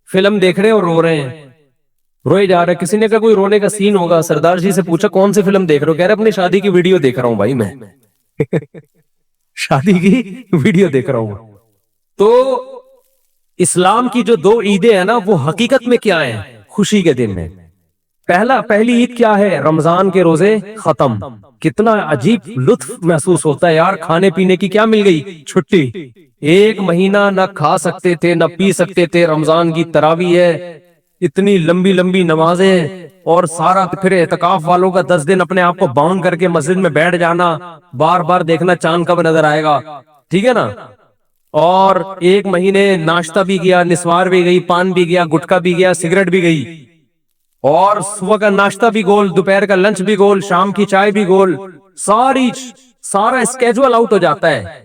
فلم دیکھ رہے اور رو رہے ہیں، روئے جا رہے. کسی نے کہا کوئی رونے کا سین ہوگا، سردار جی سے پوچھا کون سی فلم دیکھ رہے ہو، کہہ رہے اپنی شادی کی ویڈیو دیکھ رہا ہوں بھائی میں. شادی کی ویڈیو دیکھ رہا ہوں. تو اسلام کی جو 2 عیدیں ہیں نا وہ حقیقت میں کیا ہیں، خوشی کے دن میں. پہلی عید کیا ہے، رمضان کے روزے ختم. کتنا عجیب لطف محسوس ہوتا ہے یار، کھانے پینے کی کیا مل گئی، چھٹی. 1 مہینہ نہ کھا سکتے تھے نہ پی سکتے تھے. رمضان کی تراویح ہے، اتنی لمبی لمبی نمازیں، اور سارا پھر اعتکاف والوں کا 10 دن اپنے آپ کو باؤنڈ کر کے مسجد میں بیٹھ جانا، بار بار دیکھنا چاند کب نظر آئے گا، ٹھیک ہے نا. اور 1 مہینے ناشتہ بھی گیا، نسوار بھی گئی، پان بھی گیا، گٹکا بھی گیا، سگریٹ بھی گئی، اور صبح کا ناشتہ بھی گول، دوپہر کا لنچ بھی گول، شام کی چائے بھی گول. سارا اسکیجول آؤٹ ہو جاتا ہے.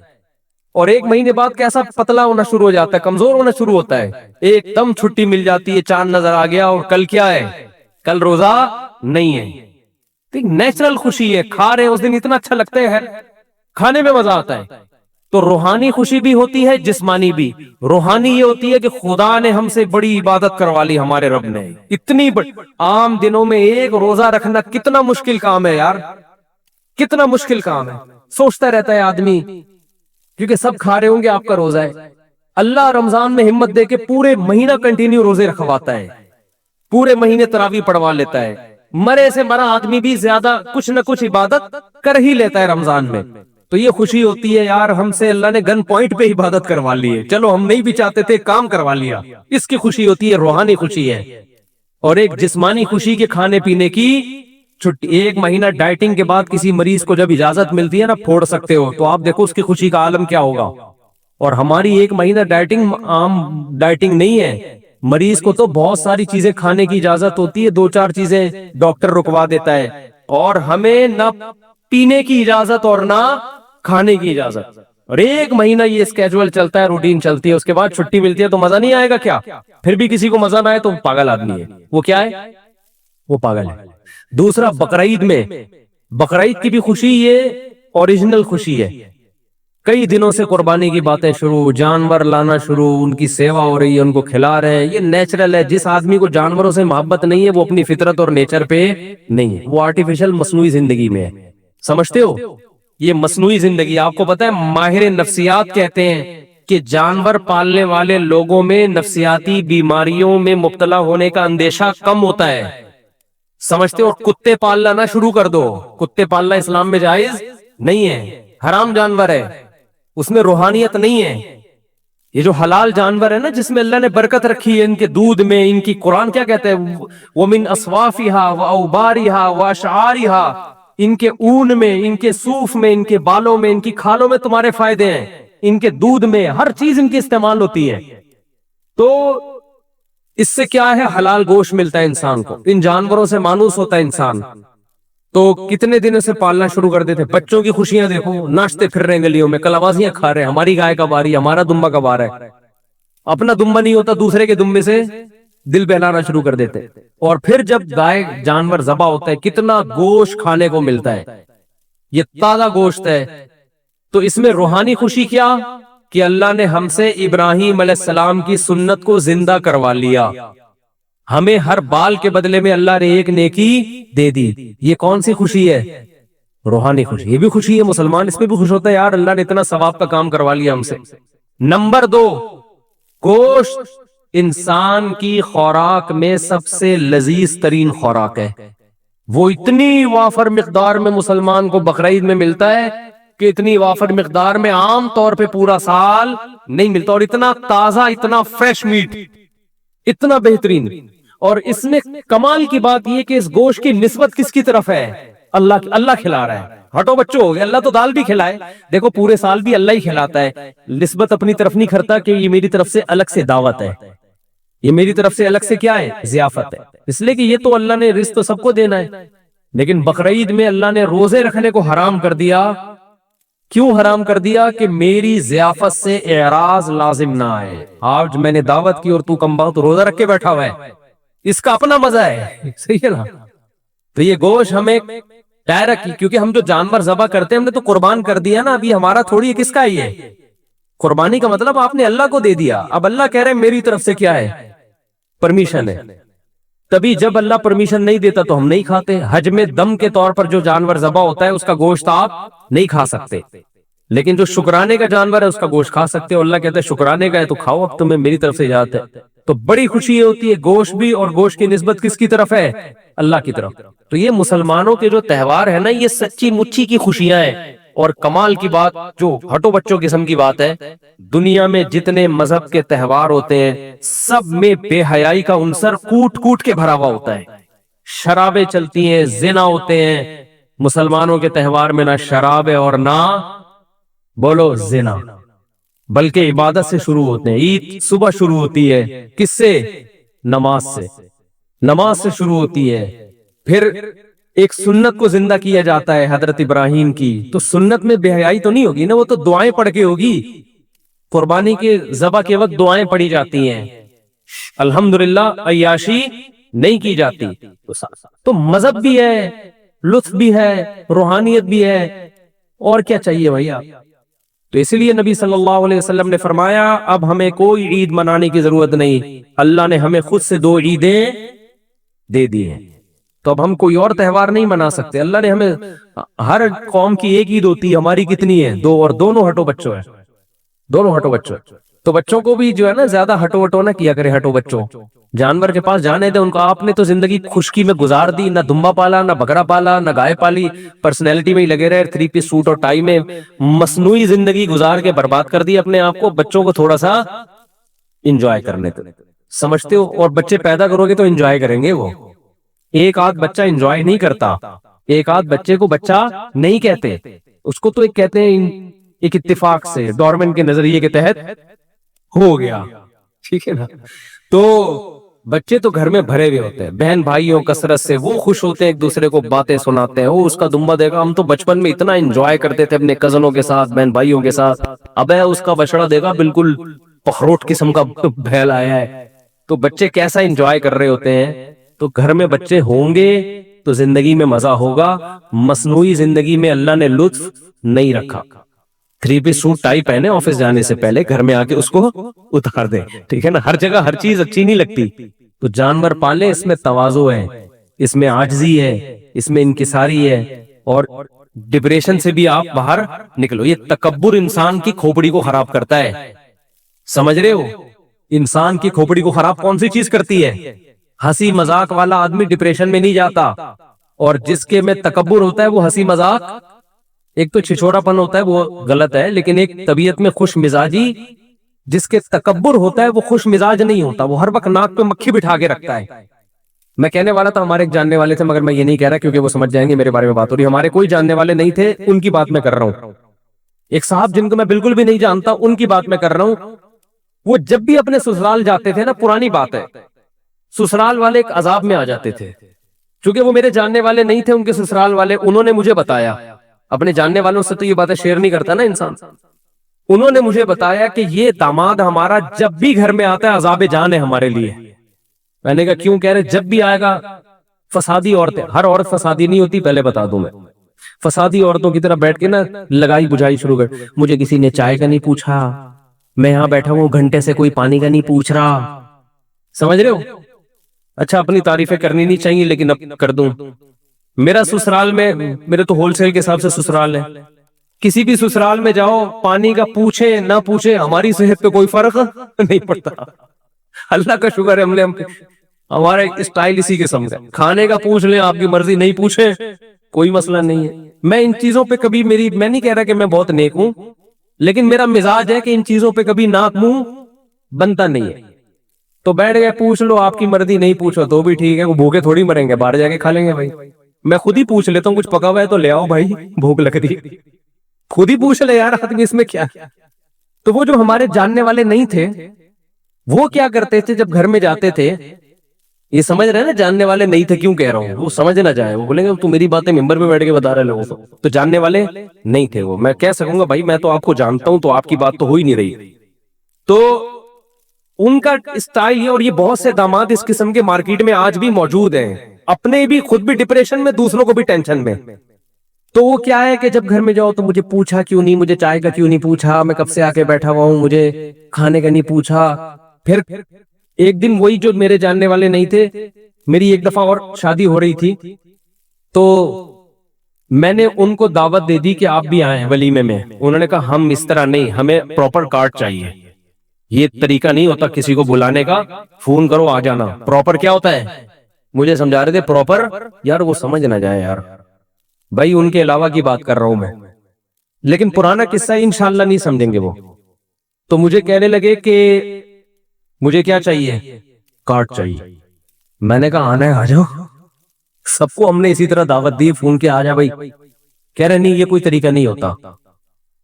اور 1 مہینے بعد کیسا پتلا ہونا شروع ہو جاتا ہے، کمزور ہونا شروع ہوتا ہے. ایک دم چھٹی مل جاتی ہے، چاند نظر آ گیا، اور کل کیا ہے، کل روزہ نہیں ہے. نیچرل خوشی ہے، کھا رہے ہیں اس دن اتنا اچھا لگتا ہے، کھانے میں مزہ آتا ہے. تو روحانی خوشی بھی ہوتی ہے، جسمانی بھی. روحانی یہ ہوتی ہے کہ خدا نے ہم سے بڑی عبادت کروا لی، ہمارے رب نے اتنی بڑی. عام دنوں میں 1 روزہ رکھنا کتنا مشکل کام ہے یار، کتنا مشکل کام ہے. سوچتا رہتا ہے آدمی، کیونکہ سب کھا رہے ہوں گے آپ کا روزہ ہے. اللہ رمضان میں ہمت دے کے پورے مہینہ کنٹینیو روزے رکھواتا ہے، پورے مہینے تراویح پڑھوا لیتا ہے. مرے سے مرا آدمی بھی زیادہ کچھ نہ کچھ عبادت کر ہی لیتا ہے رمضان میں. تو یہ خوشی ہوتی ہے یار ہم سے اللہ نے گن پوائنٹ پہ عبادت کروا لی ہے، چلو ہم نہیں بھی چاہتے تھے کام کروا لیا، اس کی خوشی ہوتی ہے، روحانی خوشی ہے۔ اور ایک جسمانی خوشی کے کھانے پینے کی چھٹی، 1 مہینہ ڈائٹنگ کے بعد کسی مریض کو جب اجازت ملتی ہے نا پھوڑ سکتے ہو، تو آپ دیکھو اس کی خوشی کا عالم کیا ہوگا۔ اور ہماری 1 مہینہ ڈائٹنگ عام ڈائٹنگ نہیں ہے، مریض کو تو بہت ساری چیزیں کھانے کی اجازت ہوتی ہے، 2-4 چیزیں ڈاکٹر رکوا دیتا ہے، اور ہمیں نہ پینے کی اجازت اور نہ کھانے کی اجازت۔ اور 1 مہینہ یہ اسکیجول چلتا ہے، روٹین چلتی ہے، اس کے بعد چھٹی ملتی ہے تو مزہ نہیں آئے گا کیا؟ پھر بھی کسی کو مزہ نہ آئے تو پاگل آدمی ہے، وہ کیا ہے؟ وہ پاگل ہے۔ دوسرا بقرعید میں، بقرعید کی بھی خوشی یہ اوریجنل خوشی ہے، کئی دنوں سے قربانی کی باتیں شروع، جانور لانا شروع، ان کی سیوا ہو رہی ہے، ان کو کھلا رہے ہیں، یہ نیچرل ہے۔ جس آدمی کو جانوروں سے محبت نہیں ہے وہ اپنی فطرت اور نیچر پہ نہیں ہے، وہ آرٹیفیشل مصنوعی زندگی میں ہے، سمجھتے ہو؟ یہ مصنوعی زندگی، آپ کو پتہ ہے ماہر نفسیات کہتے ہیں کہ جانور پالنے والے لوگوں میں نفسیاتی بیماریوں میں مبتلا ہونے کا اندیشہ کم ہوتا ہے، سمجھتے ہو؟ کتے پالنا نہ شروع کر دو، کتے پالنا اسلام میں جائز نہیں ہے، حرام جانور ہے، اس میں روحانیت نہیں ہے۔ یہ جو حلال جانور ہے نا جس میں اللہ نے برکت رکھی ہے، ان کے دودھ میں، ان کی قرآن کیا کہتا ہے؟ وَمِنْ أَصْوَافِهَا وَأَوْبَارِهَا وَأَشْعَارِهَا، ان کے اون میں، ان کے صوف میں، ان کے بالوں میں، ان کی کھالوں میں تمہارے فائدے ہیں، ان کے دودھ میں، ہر چیز ان کی استعمال ہوتی ہے۔ تو اس سے کیا ہے؟ حلال گوشت ملتا ہے انسان کو، ان جانوروں سے مانوس ہوتا ہے انسان۔ تو کتنے دنوں سے پالنا شروع کر دیتے، بچوں کی خوشیاں دیکھو، ناچتے پھر رہے ہیں گلیوں میں، کلابازیاں کھا رہے ہیں، ہماری گائے کب آ رہی ہے، ہمارا دمبا کب آ رہا ہے، اپنا دمبا نہیں ہوتا دوسرے کے دمبے سے دل بہلانا شروع کر دیتے۔ اور پھر جب گائے جانور ذبح ہوتا ہے کتنا گوشت کھانے کو ملتا ہے، یہ تازہ گوشت ہے۔ تو اس میں روحانی خوشی کیا کہ اللہ نے ہم سے ابراہیم علیہ السلام کی سنت کو زندہ کروا لیا، ہمیں ہر بال کے بدلے میں اللہ نے ایک نیکی دے دی۔ یہ کون سی خوشی ہے؟ روحانی خوشی۔ یہ بھی خوشی ہے، مسلمان اس میں بھی خوش ہوتا ہے، یار اللہ نے اتنا ثواب کا کام کروا لیا ہم سے۔ نمبر 2، گوشت انسان کی خوراک میں سب سے لذیذ ترین خوراک ہے، وہ اتنی وافر مقدار میں مسلمان کو بقرعید میں ملتا ہے کہ اتنی وافر مقدار میں عام طور پہ پورا سال نہیں ملتا، اور اتنا تازہ، اتنا فریش میٹ، اتنا بہترین۔ اور اس میں کمال کی بات یہ کہ اس گوشت کی نسبت کس کی طرف ہے؟ اللہ کھلا رہا ہے۔ ہٹو بچوں ہو گئے، اللہ تو دال بھی کھلائے، دیکھو پورے سال بھی اللہ ہی کھلاتا ہے، نسبت اپنی طرف نہیں کرتا کہ یہ میری طرف سے الگ سے دعوت ہے، یہ میری طرف سے الگ سے کیا ہے؟ ضیافت ہے، اس لیے کہ یہ تو اللہ نے رزق تو سب کو دینا ہے۔ لیکن بقرعید میں اللہ نے روزے رکھنے کو حرام کر دیا، کیوں حرام کر دیا؟ کہ میری ضیافت سے اعراض لازم نہ آئے۔ آج میں نے دعوت کی اور تو کم بہت روزہ رکھ کے بیٹھا ہوا ہے، اس کا اپنا مزہ ہے، صحیح ہے نا؟ تو یہ گوشت ہمیں ڈائریکٹ، کیونکہ ہم جو جانور ذبح کرتے ہیں ہم نے تو قربان کر دیا نا، ابھی ہمارا تھوڑی کس کا ہی ہے؟ قربانی کا مطلب آپ نے اللہ کو دے دیا، اب اللہ کہہ رہے ہیں میری طرف سے کیا ہے؟ پرمیشن ہے۔ تبھی جب اللہ پرمیشن نہیں دیتا تو ہم نہیں کھاتے۔ حج میں دم کے طور پر جو جانور ذبح ہوتا ہے اس کا گوشت آپ نہیں کھا سکتے، لیکن جو شکرانے کا جانور ہے اس کا گوشت کھا سکتے ہو۔ اللہ کہتا ہے شکرانے کا ہے تو کھاؤ، اب تمہیں میری طرف سے اجازت ہے۔ تو بڑی خوشی ہوتی ہے گوشت بھی، اور گوشت کی نسبت کس کی طرف ہے؟ اللہ کی طرف۔ تو یہ مسلمانوں کے جو تہوار ہے نا، یہ سچی مچی کی خوشیاں ہیں۔ اور کمال کی بات جو ہٹو بچوں قسم کی بات ہے، دنیا میں جتنے مذہب کے تہوار ہوتے ہیں سب میں بے حیائی کا عنصر کوٹ کوٹ کے بھرا ہوا ہوتا ہے، شرابیں چلتی ہیں، زنا ہوتے ہیں۔ مسلمانوں کے تہوار میں نہ شراب ہے اور نہ بولو زنا، بلکہ عبادت سے شروع ہوتے ہیں۔ عید صبح شروع ہوتی ہے کس سے؟ نماز سے، نماز سے شروع ہوتی ہے۔ پھر ایک سنت کو زندہ کیا جاتا ہے حضرت ابراہیم کی، تو سنت میں بے حیائی تو نہیں ہوگی نا، وہ تو دعائیں پڑھ کے ہوگی۔ قربانی کے ذبح کے وقت دعائیں پڑھی جاتی ہیں، الحمدللہ عیاشی نہیں کی جاتی۔ تو مذہب بھی ہے، لطف بھی ہے، روحانیت بھی ہے، اور کیا چاہیے بھیا؟ تو اس لیے نبی صلی اللہ علیہ وسلم نے فرمایا اب ہمیں کوئی عید منانے کی ضرورت نہیں، اللہ نے ہمیں خود سے 2 عیدیں دے دی ہیں، تو اب ہم کوئی اور تہوار نہیں منا سکتے۔ اللہ نے ہمیں، ہر قوم کی ایک عید ہوتی ہے، ہماری کتنی ہے؟ 2، اور دونوں ہٹو بچوں ہیں، دونوں ہٹو بچوں ہیں۔ تو بچوں کو بھی جو ہے نا زیادہ ہٹو وٹو نہ کیا کرے. ہٹو بچوں, جانور کے پاس جانے دیں ان کو. آپ نے تو زندگی خشکی میں گزار دی, نہ دمبا پالا, نہ بکرا پالا, نہ گائے پالی, پرسنالٹی میں ہی لگے رہے, 3 پیس سوٹ اور ٹائی میں مصنوعی زندگی گزار کے برباد کر دی اپنے آپ کو. بچوں کو تھوڑا سا انجوائے کرنے دو, سمجھتے ہو؟ اور بچے پیدا کرو گے تو انجوائے کریں گے. وہ ایک آدھ بچہ انجوائے نہیں کرتا, ایک آدھ بچے کو بچہ نہیں کہتے, اس کو تو ایک کہتے ہیں ایک اتفاق سے, ڈارون کے نظریے کے تحت ہو گیا, ٹھیک ہے نا. تو بچے تو گھر میں بھرے ہوئے ہوتے ہیں بہن بھائیوں کثرت سے, وہ خوش ہوتے ہیں ایک دوسرے کو باتیں سناتے ہیں, وہ اس کا دمبا دے گا. ہم تو بچپن میں اتنا انجوائے کرتے تھے اپنے کزنوں کے ساتھ, بہن بھائیوں کے ساتھ. اب ہے اس کا بچڑا دے گا بالکل پخروٹ قسم کا بھیل آیا ہے. تو بچے کیسا انجوائے کر رہے ہوتے ہیں. تو گھر میں بچے ہوں گے تو زندگی میں مزہ ہوگا. مصنوعی زندگی میں اللہ نے لطف نہیں رکھا. 3 پیس سوٹ ٹائی پہنے آفس جانے سے پہلے گھر میں آ کے اس کو اتار دے, ٹھیک ہے نا. ہر جگہ ہر چیز اچھی نہیں لگتی. تو جانور پالے, اس میں تواضع ہے, اس میں عاجزی ہے, اس میں انکساری ہے, اور ڈپریشن سے بھی آپ باہر نکلو. یہ تکبر انسان کی کھوپڑی کو خراب کرتا ہے, سمجھ رہے ہو؟ انسان کی کھوپڑی کو خراب کون سی چیز کرتی ہے؟ ہنسی مذاق والا آدمی ڈپریشن میں نہیں جاتا, اور جس کے میں تکبر ہوتا ہے وہ ہنسی مذاق, ایک تو چھچوڑا پن ہوتا ہے وہ غلط ہے, لیکن ایک طبیعت میں خوش مزاجی, جس کے تکبر ہوتا ہے وہ خوش مزاج نہیں ہوتا, وہ ہر وقت ناک پہ مکھی بٹھا کے رکھتا ہے. میں کہنے والا تھا ہمارے ایک جاننے والے تھے, مگر میں یہ نہیں کہہ رہا کیونکہ وہ سمجھ جائیں گے میرے بارے میں بات ہو رہی. ہمارے کوئی جاننے والے نہیں تھے, ان کی بات میں کر رہا ہوں. ایک صاحب جن کو میں بالکل بھی نہیں جانتا, ان کی بات میں کر رہا ہوں. وہ جب بھی اپنے سسرال جاتے تھے نا, پرانی بات ہے, سسرال والے ایک عذاب میں آ جاتے تھے. چونکہ وہ میرے جاننے والے نہیں تھے, ان کے سسرال والے, انہوں نے مجھے بتایا. اپنے جاننے والوں سے تو یہ باتیں شیئر نہیں کرتا نا انسان. انہوں نے مجھے بتایا کہ یہ داماد ہمارا جب بھی گھر میں آتا ہے عذاب جان ہے ہمارے لیے. میں نے کہا کیوں؟ کہہ رہے جب بھی آئے گا فسادی عورتیں, ہر عورت فسادی نہیں ہوتی پہلے بتا دوں میں, فسادی عورتوں کی طرح بیٹھ کے نا لگائی بجھائی شروع کر. مجھے کسی نے چائے کا نہیں پوچھا, میں یہاں بیٹھا ہوں گھنٹے سے کوئی پانی کا نہیں پوچھ رہا. سمجھ رہے ہو؟ اچھا اپنی تعریفیں کرنی نہیں چاہیے لیکن اب کر دوں. میرا سسرال میں, میرے تو ہول سیل کے حساب سے سسرال ہے, کسی بھی سسرال میں جاؤ پانی کا پوچھے نہ پوچھے ہماری صحت پہ کوئی فرق نہیں پڑتا. اللہ کا شکر ہے ہمارے اسٹائل اسی قسم کا. کھانے کا پوچھ لیں آپ کی مرضی, نہیں پوچھے کوئی مسئلہ نہیں ہے. میں ان چیزوں پہ کبھی میں نہیں کہہ رہا کہ میں بہت نیک ہوں, لیکن میرا مزاج ہے کہ ان چیزوں پہ کبھی ناک منہ بنتا نہیں ہے. تو بیٹھ گئے پوچھ لو آپ کی مرضی, نہیں پوچھو تو بھی ٹھیک ہے, وہ بھوکے تھوڑی مریں گے, باہر جا کے کھا لیں گے. بھائی میں خود ہی پوچھ لیتا ہوں, کچھ پکا ہوا ہے تو لے آؤ بھائی, بھوک لگ رہی ہے, خود ہی پوچھ لے یار آدمی, اس میں کیا. تو وہ جو ہمارے جاننے والے نہیں تھے, وہ کیا کرتے تھے جب گھر میں جاتے تھے, یہ سمجھ رہے ہیں نا جاننے والے نہیں تھے کیوں کہہ رہا ہوں, وہ سمجھ نہ جائے, وہ بولیں گے تو میری باتیں ممبر پہ بیٹھ کے بتا رہے لوگوں کو. تو جاننے والے نہیں تھے وہ. میں کہہ سکوں گا بھائی میں تو آپ کو جانتا ہوں, تو آپ کی بات تو ہو ہی نہیں رہی. تو ان کا اسٹائل ہے, اور یہ بہت سے داماد اس قسم کے مارکیٹ میں آج بھی موجود ہیں, اپنے بھی خود بھی ڈپریشن میں, دوسروں کو بھی ٹینشن میں. تو وہ کیا ہے کہ جب گھر میں جاؤ تو مجھے پوچھا کیوں نہیں, مجھے چائے کا کیوں نہیں پوچھا, میں کب سے آ کے بیٹھا ہوا ہوں, مجھے کھانے کا نہیں پوچھا. پھر ایک دن وہی جو میرے جاننے والے نہیں تھے, میری ایک دفعہ اور شادی ہو رہی تھی, تو میں نے ان کو دعوت دے دی کہ آپ بھی آئیں ولیمے میں. انہوں نے کہا ہم اس طرح نہیں, ہمیں پراپر کارڈ چاہیے, یہ طریقہ نہیں ہوتا کسی کو بلانے کا, فون کرو آ جانا. پراپر کیا ہوتا ہے مجھے سمجھا رہے تھے, پراپر یار وہ سمجھ نہ جائے یار, بھائی ان کے علاوہ کی بات کر رہا ہوں میں, لیکن پرانا قصہ انشاءاللہ نہیں سمجھیں گے وہ. تو مجھے کہنے لگے کہ مجھے کیا چاہیے, کارڈ چاہیے. میں نے کہا آنا ہے آ جاؤ. سب کو ہم نے اسی طرح دعوت دی, فون کے آ جا بھائی. کہہ رہے نہیں یہ کوئی طریقہ نہیں ہوتا.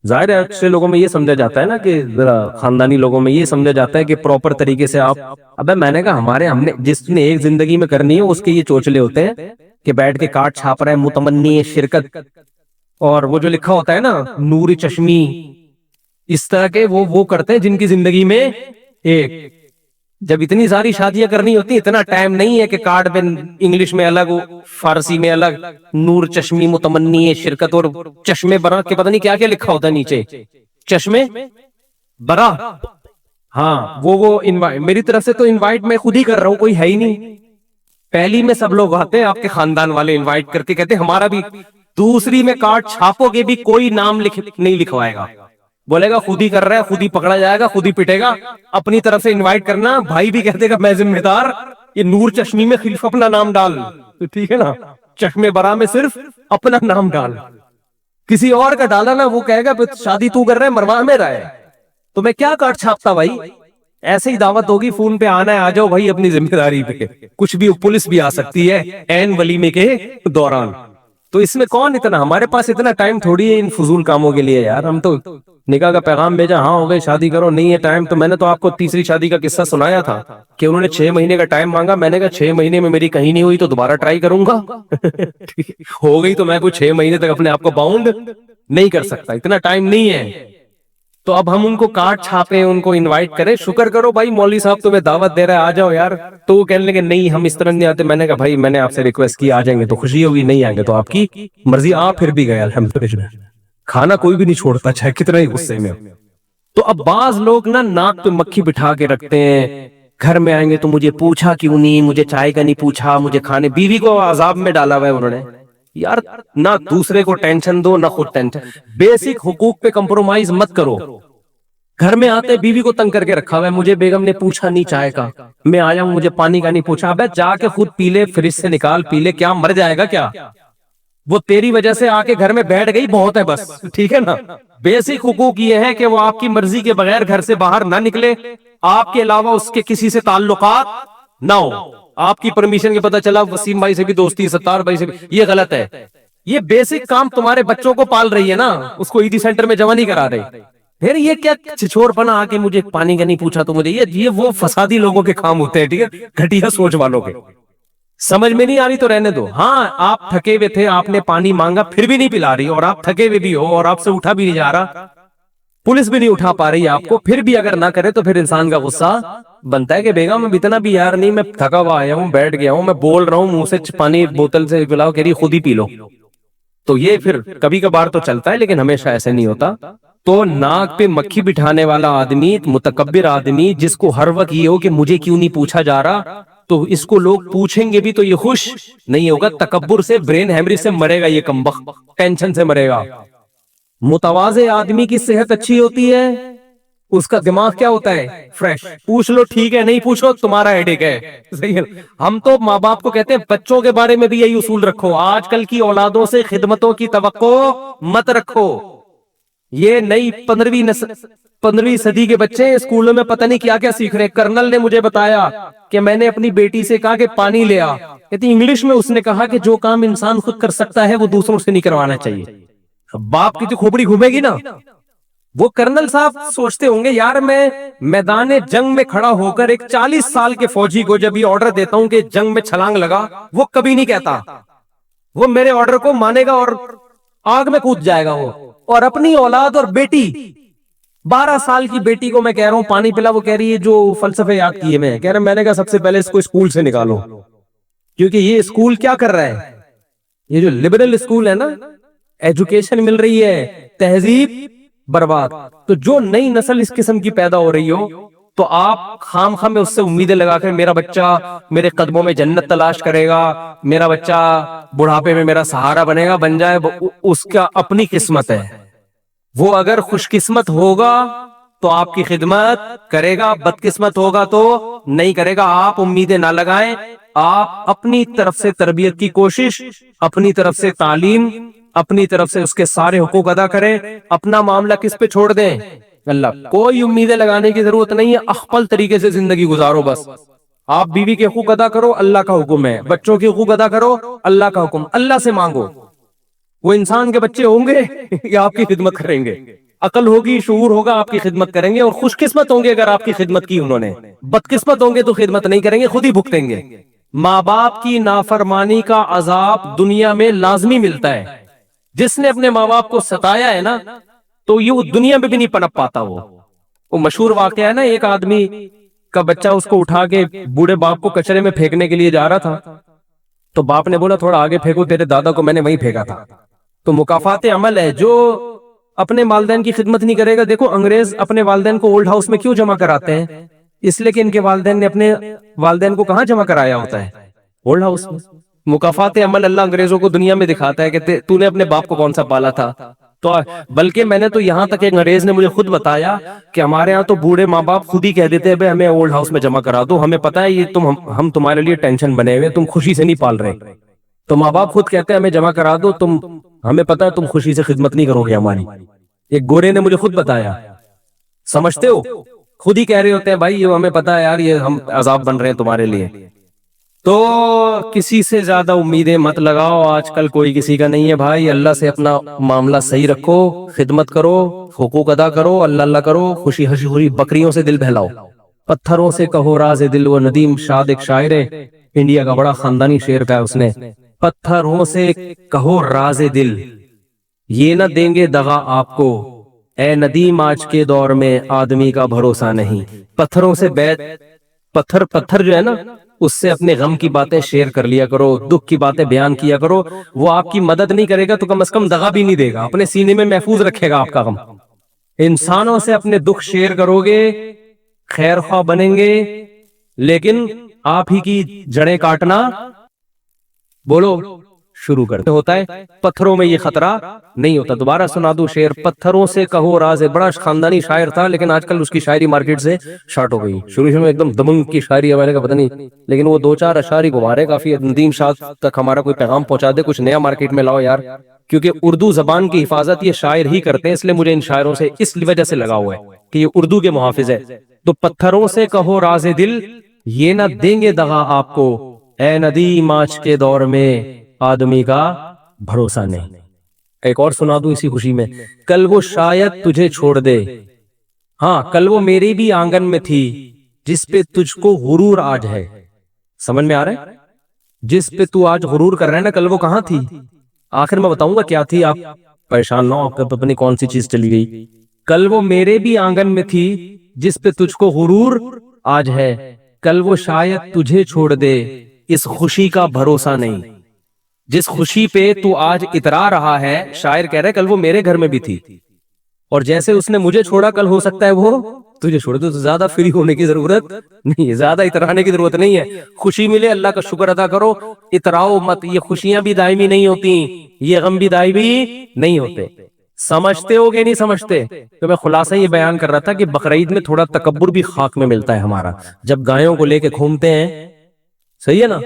ظاہر ہے اکثر لوگوں میں یہ سمجھا جاتا ہے نا, کہ ذرا خاندانی لوگوں میں یہ سمجھا جاتا ہے کہ پراپر طریقے سے آپ. ابے میں نے کہا ہم نے جس نے ایک زندگی میں کرنی ہے اس کے یہ چوچلے ہوتے ہیں کہ بیٹھ کے کارڈ چھاپ رہے ہیں, متمنی شرکت, اور وہ جو لکھا ہوتا ہے نا نور چشمی, اس طرح کے وہ کرتے ہیں جن کی زندگی میں ایک. جب اتنی ساری شادیاں کرنی ہوتی, اتنا ٹائم نہیں ہے کہ کارڈ پہ انگلش میں الگ, فارسی میں الگ, نور چشمی متمنی شرکت, اور چشمے برا کے پتہ نہیں کیا کیا لکھا ہوتا ہے نیچے, چشمے برا. ہاں وہ میری طرف سے تو انوائٹ میں خود ہی کر رہا ہوں, کوئی ہے ہی نہیں. پہلی میں سب لوگ آتے ہیں آپ کے خاندان والے, انوائٹ کرتے کہتے ہمارا بھی. دوسری میں کارڈ چھاپو گے بھی کوئی نام نہیں لکھوائے گا, بولے گا خود ہی کر رہا ہے، خود ہی پکڑا جائے گا، خود ہی پٹے گا، اپنی طرف سے انوائٹ کرنا، بھائی بھی کہہ دے گا میں ذمہ دار، یہ نور چشمی میں صرف اپنا نام ڈال، تو ٹھیک ہے نا، چشمے برا میں صرف اپنا نام ڈال، کسی اور کا ڈالا نا وہ کہے گا شادی تو کر رہا ہے مروا میرا ہے، تو میں کیا کارڈ چھاپتا بھائی، ایسے ہی دعوت ہوگی فون پہ آنا ہے، آ جاؤ بھائی اپنی ذمہ داری پہ، کچھ بھی پولیس بھی آ سکتی ہے عین ولیمے کے دوران، تو اس میں کون اتنا، ہمارے پاس اتنا ٹائم تھوڑی ہے ان فضول کاموں کے لیے یار، ہم تو نکاح کا پیغام بھیجا، ہاں ہو گئے شادی کرو، نہیں ہے ٹائم، تو میں نے تو آپ کو تیسری شادی کا قصہ سنایا تھا کہ انہوں نے 6 مہینے کا ٹائم مانگا، میں نے کہا 6 مہینے میں میری کہیں نہیں ہوئی تو دوبارہ ٹرائی کروں گا، ہو گئی تو میں کوئی 6 مہینے تک اپنے آپ کو باؤنڈ نہیں کر سکتا، اتنا ٹائم نہیں ہے، تو اب ہم ان کو کارڈ چھاپیں، ان کو انوائٹ کریں، شکر کرو بھائی مولوی صاحب تمہیں دعوت دے رہا ہے آ جاؤ یار، تو وہ کہنے لگے نہیں ہم اس طرح نہیں آتے، میں نے کہا بھائی میں نے آپ سے ریکویسٹ کی آ جائیں گے تو خوشی ہوگی، نہیں آئیں گے تو آپ کی مرضی، آپ پھر بھی گئے الحمدللہ، کھانا کوئی بھی نہیں چھوڑتا چاہے کتنا ہی غصے میں ہو۔ تو اب بعض لوگ نا ناک پہ مکھی بٹھا کے رکھتے ہیں، گھر میں آئیں گے تو مجھے پوچھا کیوں نہیں، مجھے چائے کا نہیں پوچھا، مجھے کھانے، بیوی کو عذاب میں ڈالا ہوا ہے انہوں نے، یار نہ دوسرے کو ٹینشن دو نہ خود ٹینشن، بیسک حقوق پہ کمپرومائز مت کرو، گھر میں آتے بیوی کو تنگ کر کے رکھا ہوا ہے، مجھے بیگم نے پوچھا نہیں چائے کا، میں آیا ہوں مجھے پانی کا نہیں پوچھا، ابے جا کے خود پی لے، فریج سے نکال پی لے، کیا مر جائے گا کیا، وہ تیری وجہ سے آ کے گھر میں بیٹھ گئی بہت ہے بس، ٹھیک ہے نا، بیسک حقوق یہ ہے کہ وہ آپ کی مرضی کے بغیر گھر سے باہر نہ نکلے، آپ کے علاوہ اس کے کسی سے تعلقات نہ ہو، آپ کی پرمیشن کے پتہ چلا وسیم بھائی سے بھی دوستی، ستار بھائی سے بھی، یہ غلط ہے، یہ بیسک کام تمہارے بچوں کو پال رہی ہے نا، اس کو ایڈی سینٹر میں جمع نہیں کرا رہی، پھر یہ کیا چھچور پنا آ کے مجھے پانی کا نہیں پوچھا تو مجھے، یہ وہ فسادی لوگوں کے کام ہوتے ہیں، ٹھیک ہے، گھٹیا سوچ والوں کے، سمجھ میں نہیں آ رہی تو رہنے دو، ہاں آپ تھکے ہوئے تھے، آپ نے پانی مانگا پھر بھی نہیں پلا رہی، اور آپ تھکے ہوئے بھی ہو اور آپ سے اٹھا بھی نہیں جا رہا، پولیس بھی نہیں اٹھا پا رہی آپ کو، پھر بھی اگر نہ کرے تو پھر انسان کا غصہ بنتا ہے کہ بیگم میں اتنا بھی یار نہیں، میں تھکا ہوا آیا ہوں، بیٹھ گیا ہوں، میں بول رہا ہوں منہ سے پانی بوتل سے پلاؤ، کہہ رہی خود ہی پی لو، تو یہ پھر کبھی کبھار تو چلتا ہے لیکن ہمیشہ ایسے نہیں ہوتا، تو ناک پہ مکھی بٹھانے والا آدمی، متکبر آدمی، جس کو ہر وقت یہ ہو کہ مجھے کیوں نہیں پوچھا جا رہا، تو اس کو لوگ پوچھیں گے بھی تو یہ خوش نہیں ہوگا، تکبر سے، برین ہیمریج سے مرے گا یہ کمبخت، ٹینشن سے مرے گا۔ متواضع آدمی کی صحت اچھی ہوتی ہے، اس کا دماغ کیا ہوتا ہے، فریش، پوچھ لو ٹھیک ہے، نہیں پوچھو تمہارا ہیڈیک ہے، صحیح ہے، ہم تو ماں باپ کو کہتے ہیں بچوں کے بارے میں بھی یہی اصول رکھو، آج کل کی اولادوں سے خدمتوں کی توقع مت رکھو، یہ نئی 15ویں صدی کے بچے اسکولوں میں پتہ نہیں کیا کیا سیکھ رہے ہیں، کرنل نے مجھے بتایا کہ میں نے اپنی بیٹی سے کہا کہ پانی لے آ، کہتی انگلش میں اس نے کہا کہ جو کام انسان خود کر سکتا ہے وہ دوسروں سے نہیں کروانا چاہیے، باپ کی تو کھوپڑی گھومے گی نا، وہ کرنل صاحب سوچتے ہوں گے یار میں میدان جنگ میں کھڑا ہو کر ایک 40 سال کے فوجی کو جب یہ آرڈر دیتا ہوں کہ جنگ میں چھلانگ لگا، وہ کبھی نہیں کہتا، وہ میرے آرڈر کو مانے گا اور آگ میں کود جائے گا وہ، اور اپنی اولاد اور بیٹی، 12 سال کی بیٹی کو میں کہہ رہا ہوں پانی پلا، وہ کہہ رہی ہے جو فلسفے یاد کیے میں کہہ رہا میں نے کہا سب سے پہلے اس کو اسکول سے نکالو، کیونکہ یہ اسکول کیا کر رہا ہے، یہ جو لبرل اسکول ہے نا، ایجوکیشن مل رہی ہے، تہذیب برباد، تو جو نئی نسل اس قسم کی پیدا ہو رہی ہو تو آپ خام خام میں اس سے امیدیں لگا کر میرا بچہ میرے قدموں میں جنت تلاش کرے گا، میرا بچہ بڑھاپے میں میرا سہارا بنے گا، بن جائے، اس کا اپنی قسمت ہے، وہ اگر خوش قسمت ہوگا تو آپ کی خدمت کرے گا، بدقسمت ہوگا تو نہیں کرے گا، آپ امیدیں نہ لگائیں، آپ اپنی طرف سے تربیت کی کوشش، اپنی طرف سے تعلیم، اپنی طرف سے اس کے سارے حقوق ادا کریں، اپنا معاملہ کس پہ چھوڑ دیں، اللہ، کوئی امیدیں لگانے کی ضرورت نہیں ہے، اخپل طریقے سے زندگی گزارو بس، آپ بیوی کے حقوق ادا کرو، اللہ کا حکم ہے، بچوں کے حقوق ادا کرو، اللہ کا حکم، اللہ سے مانگو، وہ انسان کے بچے ہوں گے یا آپ کی خدمت کریں گے، عقل ہوگی، شعور ہوگا، آپ کی خدمت کریں گے، اور خوش قسمت ہوں گے اگر آپ کی خدمت کی انہوں نے، بدقسمت ہوں گے تو خدمت نہیں کریں گے، خود ہی بھگتیں گے۔ ماں باپ کی نافرمانی کا عذاب دنیا میں لازمی ملتا ہے، جس نے اپنے ماں باپ کو ستایا ہے نا تو یہ وہ دنیا میں بھی نہیں پنپ پاتا، وہ مشہور واقعہ ہے نا، ایک آدمی کا بچہ اس کو اٹھا کے بوڑھے باپ کو کچرے میں پھینکنے کے لیے جا رہا تھا، تو باپ نے بولا تھوڑا آگے پھینکو، تیرے دادا کو میں نے وہیں پھینکا تھا، تو مکافات عمل ہے، جو اپنے والدین کی خدمت نہیں کرے گا، دیکھو انگریز اپنے والدین کو اولڈ ہاؤس میں کیوں جمع کراتے ہیں، اس لیے کہ ان کے والدین نے اپنے والدین کو کہاں جمع کرایا ہوتا ہے، اولڈ ہاؤس میں۔ مکافات عمل اللہ انگریزوں کو دنیا میں دکھاتا ہے کہ تو نے اپنے باپ کو کون سا پالا تھا، تو بلکہ میں نے تو یہاں تک ایک انگریز نے مجھے خود بتایا کہ ہمارے ہاں تو بوڑھے ماں باپ خود ہی کہہ دیتے ہیں بھائی ہمیں اولڈ ہاؤس میں جمع کرا دو، ہمیں پتا ہے یہ ہم تمہارے لیے ٹینشن بنے ہوئے، تم خوشی سے نہیں پال رہے. تو ماں باپ خود کہتے ہیں ہمیں جمع کرا دو، ہمیں پتا ہے تم خوشی سے خدمت نہیں کرو گے ہماری. ایک گورے نے مجھے خود بتایا. سمجھتے ہو؟ خود ہی کہہ رہے ہوتے ہیں بھائی یہ ہمیں پتا ہے یار یہ ہم عذاب بن رہے ہیں تمہارے لیے. تو کسی سے زیادہ امیدیں مت لگاؤ، آج کل کوئی کسی کا نہیں ہے بھائی. اللہ سے اپنا معاملہ صحیح رکھو، خدمت کرو، حقوق ادا کرو، اللہ اللہ کرو، خوشی خوشی خوشی. بکریوں سے دل بہلاؤ، پتھروں سے کہو راز دل. وہ ندیم شاد ایک شاعر ہے انڈیا کا، بڑا خاندانی شعر کا ہے اس نے. پتھروں سے کہو راز دل، یہ نہ دیں گے دغا آپ کو، اے ندیم آج کے دور میں آدمی کا بھروسہ نہیں. پتھروں سے پتھر جو ہے نا اس سے اپنے غم کی باتیں شیئر کر لیا کرو، دکھ کی باتیں بیان کیا کرو. وہ آپ کی مدد نہیں کرے گا تو کم از کم دغا بھی نہیں دے گا، اپنے سینے میں محفوظ رکھے گا آپ کا غم. انسانوں سے اپنے دکھ شیئر کرو گے، خیر خواہ بنیں گے، لیکن آپ ہی کی جڑیں کاٹنا بولو شروع کرتے ہوتا ہے. پتھروں میں یہ خطرہ نہیں ہوتا. دوبارہ سنا دوں شعر. پتھروں سے کہو راز. بڑا خاندانی شاعر تھا لیکن آج کل اس کی شاعری مارکیٹ سے شارٹ ہو گئی. شروع میں ایک دم دبنگ کی شاعری ہے، میں نے کہا پتہ نہیں، لیکن وہ دو چار اشعار ہی گوارے کافی. ندیم شاد تک ہمارا کوئی پیغام پہنچا دے، کچھ نیا مارکیٹ میں لاؤ یار، کیونکہ اردو زبان کی حفاظت یہ شاعر ہی کرتے ہیں. اس لیے مجھے ان شاعروں سے اس وجہ سے لگا ہوا ہے کہ یہ اردو کے محافظ ہے. تو پتھروں سے کہو راز دل، یہ نہ دیں گے دغا آپ کو، اے ندیم آج کے دور میں آدمی کا بھروسہ نہیں. ایک اور سنا دوں اسی خوشی میں. کل وہ شاید تجھے چھوڑ دے، ہاں کل وہ میری بھی آنگن میں تھی، جس پہ تجھ کو غرور آج ہے. سمجھ میں آ رہا ہے؟ جس پہ تو آج غرور کر رہے ہیں نا، کل وہ کہاں تھی؟ آخر میں بتاؤں گا کیا تھی، آپ پریشان نہ ہو، آپ کو اپنی کون سی چیز چلی گئی. کل وہ میرے بھی آنگن میں تھی، جس پہ تجھ کو غرور آج ہے، کل وہ شاید تجھے چھوڑ دے، اس خوشی کا بھروسہ نہیں. جس خوشی پہ تو آج اترا رہا ہے، شاعر کہہ رہے کل وہ میرے گھر میں بھی تھی، اور جیسے اس نے مجھے چھوڑا کل ہو سکتا ہے وہ تجھے چھوڑ دے. تو زیادہ فری ہونے کی ضرورت نہیں ہے، زیادہ اترانے کی ضرورت نہیں ہے. خوشی ملے اللہ کا شکر ادا کرو، اتراؤ مت. یہ خوشیاں بھی دائمی نہیں ہوتی، یہ غم بھی دائمی نہیں ہوتے. سمجھتے ہو کہ نہیں سمجھتے؟ تو میں خلاصہ یہ بیان کر رہا تھا کہ بقرعید میں تھوڑا تکبر بھی خاک میں ملتا ہے ہمارا. جب گایوں کو لے کے گھومتے ہیں، صحیح ہے نا،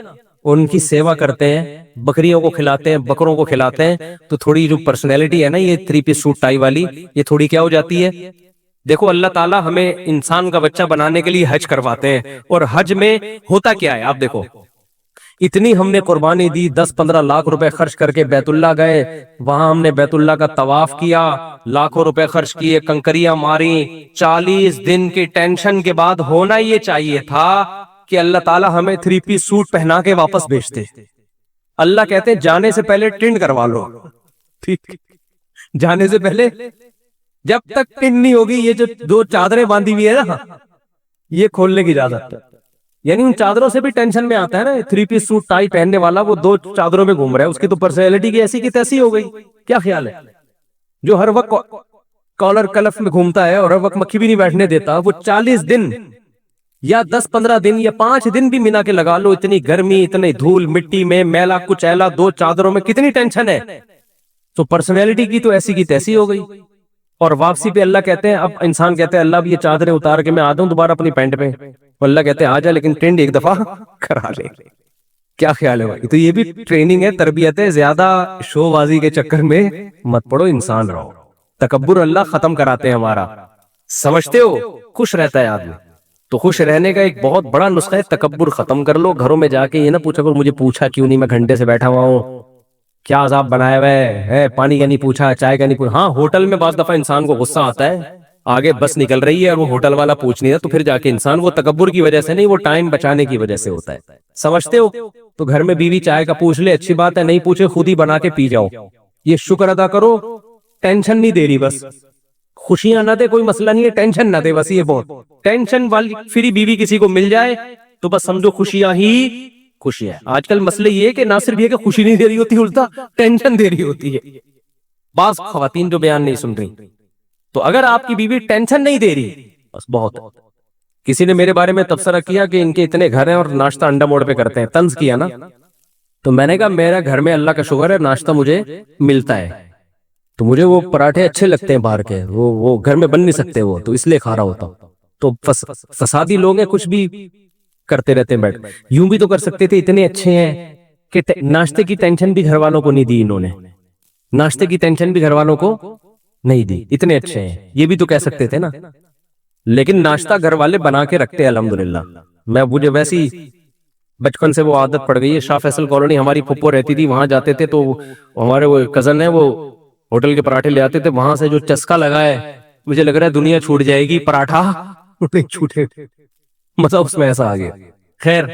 ان کی سیوا کرتے ہیں، بکریوں کو کھلاتے ہیں، بکروں کو کھلاتے ہیں، تو تھوڑی جو پرسنالٹی ہے نا یہ 3 پیس سوٹ ٹائی والی، یہ تھوڑی کیا ہو جاتی ہے. دیکھو اللہ تعالیٰ ہمیں انسان کا بچہ بنانے کے لیے حج کرواتے ہیں، اور حج میں ہوتا کیا ہے آپ دیکھو. اتنی ہم نے قربانی دی، 10-15 لاکھ روپے خرچ کر کے بیت اللہ گئے، وہاں ہم نے بیت اللہ کا طواف کیا، لاکھوں روپے خرچ کیے، کنکریاں ماری. 40 دن کی ٹینشن کے بعد ہونا یہ چاہیے تھا کہ اللہ تعالیٰ ہمیں 3 پیس سوٹ پہنا کے واپس بھیجتے. اللہ کہتے ہیں جانے سے پہلے ٹنڈ کروا لو. ٹھیک، جانے سے پہلے جب تک ٹنڈ نہیں ہوگی، یہ جو 2 چادریں باندھی ہوئی ہے نا، یہ کھولنے کی اجازت ہے. یعنی ان چادروں سے بھی ٹینشن میں آتا ہے نا. 3 پیس سوٹ ٹائی پہننے والا وہ 2 چادروں میں گھوم رہا ہے، اس کی تو پرسنالٹی کی ایسی کی تیسی ہو گئی. کیا خیال ہے؟ جو ہر وقت کالر کلف میں گھومتا ہے اور ہر وقت مکھی بھی نہیں بیٹھنے دیتا، وہ 40 دن یا 10-15 دن یا 5 دن بھی منا کے لگا لو، اتنی گرمی، اتنی دھول مٹی میں، میلا کچیلا، 2 چادروں میں کتنی ٹینشن ہے. تو پرسنالٹی کی تو ایسی کی تیسی ہو گئی. اور واپسی پہ اللہ کہتے ہیں، اب انسان کہتے ہیں اللہ اب یہ چادریں اتار کے میں آ جاؤں دوبارہ اپنی پینٹ پہ. اللہ کہتے ہیں آ جا، لیکن ٹرینڈ ایک دفعہ کرا لے. کیا خیال ہے بھائی؟ تو یہ بھی ٹریننگ ہے، تربیت ہے. زیادہ شو بازی کے چکر میں مت پڑو، انسان رہو. تکبر اللہ ختم کراتے ہیں ہمارا. سمجھتے ہو؟ خوش رہتا ہے آدمی. تو خوش رہنے کا ایک بہت بڑا نسخہ ہے، تکبر ختم کر لو. گھروں میں جا کے یہ نہ پوچھا کرو مجھے پوچھا کیوں نہیں، میں گھنٹے سے بیٹھا ہوا ہوں، کیا عذاب بنایا ہوا ہے، پانی کا نہیں پوچھا، چائے کا نہیں پوچھا. ہاں ہوٹل میں بعض دفعہ انسان کو غصہ آتا ہے، آگے بس نکل رہی ہے اور وہ ہوٹل والا پوچھ نہیں ہے، تو پھر جا کے انسان، وہ تکبر کی وجہ سے نہیں، وہ ٹائم بچانے کی وجہ سے ہوتا ہے. سمجھتے ہو؟ تو گھر میں بیوی چائے کا پوچھ لے اچھی بات ہے، نہیں پوچھے خود ہی بنا کے پی جاؤ. یہ شکر ادا کرو، ٹینشن نہیں دے رہی، بس خوشیاں نہ دے کوئی مسئلہ نہیں ہے، ٹینشن نہ دے بس. یہ بہت ٹینشن والی فری بیوی کسی کو مل جائے تو بس سمجھو خوشیاں ہی خوشیاں. آج کل مسئلہ یہ ہے کہ نہ صرف یہ کہ خوشی نہیں دے رہی ہوتی، الٹا ٹینشن دے رہی ہوتی ہے. بعض خواتین جو بیان نہیں سن رہی. تو اگر آپ کی بیوی ٹینشن نہیں دے رہی بس بہت. کسی نے میرے بارے میں تبصرہ کیا کہ ان کے اتنے گھر ہیں اور ناشتہ انڈا موڑ پہ کرتے ہیں، طنز کیا نا. تو میں نے کہا میرا گھر میں اللہ کا شکر ہے ناشتہ مجھے ملتا ہے، تو مجھے وہ پراٹھے اچھے لگتے ہیں باہر کے، وہ گھر میں بن نہیں سکتے وہ، تو اس لیے کھا رہا ہوتا ہوں۔ تو فسادی لوگ ہیں، کچھ بھی کرتے رہتے ہیں بیٹھ۔ یوں بھی تو کر سکتے تھے، اتنے اچھے ہیں کہ ناشتے کی ٹینشن بھی گھر والوں کو نہیں دی انہوں نے، ناشتے کی ٹینشن بھی گھر والوں کو نہیں دی، اتنے اچھے ہیں، یہ بھی تو کہہ سکتے تھے نا۔ لیکن ناشتہ گھر والے بنا کے رکھتے ہیں الحمدللہ۔ مجھے ویسی بچپن سے وہ عادت پڑ گئی ہے، شاہ فیصل کالونی ہماری پھپھو رہتی تھی، وہاں جاتے تھے تو ہمارے وہ کزن ہیں، وہ ہوٹل کے پراٹھے لے آتے تھے، وہاں سے جو چسکا لگا ہے مجھے لگ رہا ہے دنیا چھوٹ جائے گی، پراٹھا نہیں چھوٹے، مطلب اس میں ایسا آ گیا۔ خیر،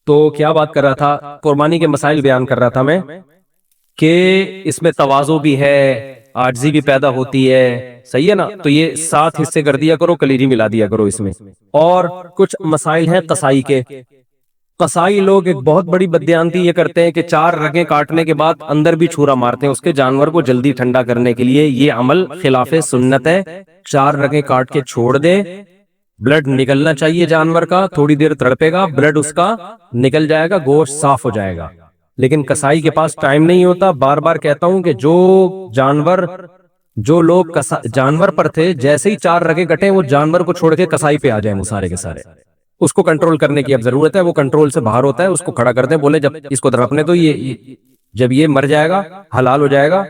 تو کیا بات کر رہا تھا، قربانی کے مسائل بیان کر رہا تھا میں، کہ اس میں تواضع بھی ہے، عاجزی بھی پیدا ہوتی ہے، صحیح ہے نا؟ تو یہ 7 حصے کر دیا کرو، کلیجی ملا دیا کرو اس میں۔ اور کچھ مسائل ہیں قصائی کے۔ قصائی لوگ ایک بہت بڑی بددیانتی یہ کرتے ہیں کہ 4 رگیں کاٹنے کے بعد اندر بھی چھرا مارتے ہیں اس کے، جانور کو جلدی ٹھنڈا کرنے کے لیے۔ یہ عمل خلاف سنت ہے۔ 4 رگیں کاٹ کے چھوڑ دے، بلڈ نکلنا چاہیے جانور کا، تھوڑی دیر تڑپے گا، بلڈ اس کا نکل جائے گا، گوشت صاف ہو جائے گا۔ لیکن قصائی کے پاس ٹائم نہیں ہوتا۔ بار بار کہتا ہوں کہ جو لوگ جانور پر تھے، جیسے ہی 4 رگیں کٹے وہ جانور کو چھوڑ کے قصائی پہ آ جائیں وہ سارے کے سارے۔ اس کو کنٹرول کرنے کی اب ضرورت ہے، وہ کنٹرول سے باہر ہوتا ہے، اس کو کھڑا کرتے ہیں، بولے جب اس کو دھڑپنے تو جب یہ مر جائے گا، حلال ہو جائے گا،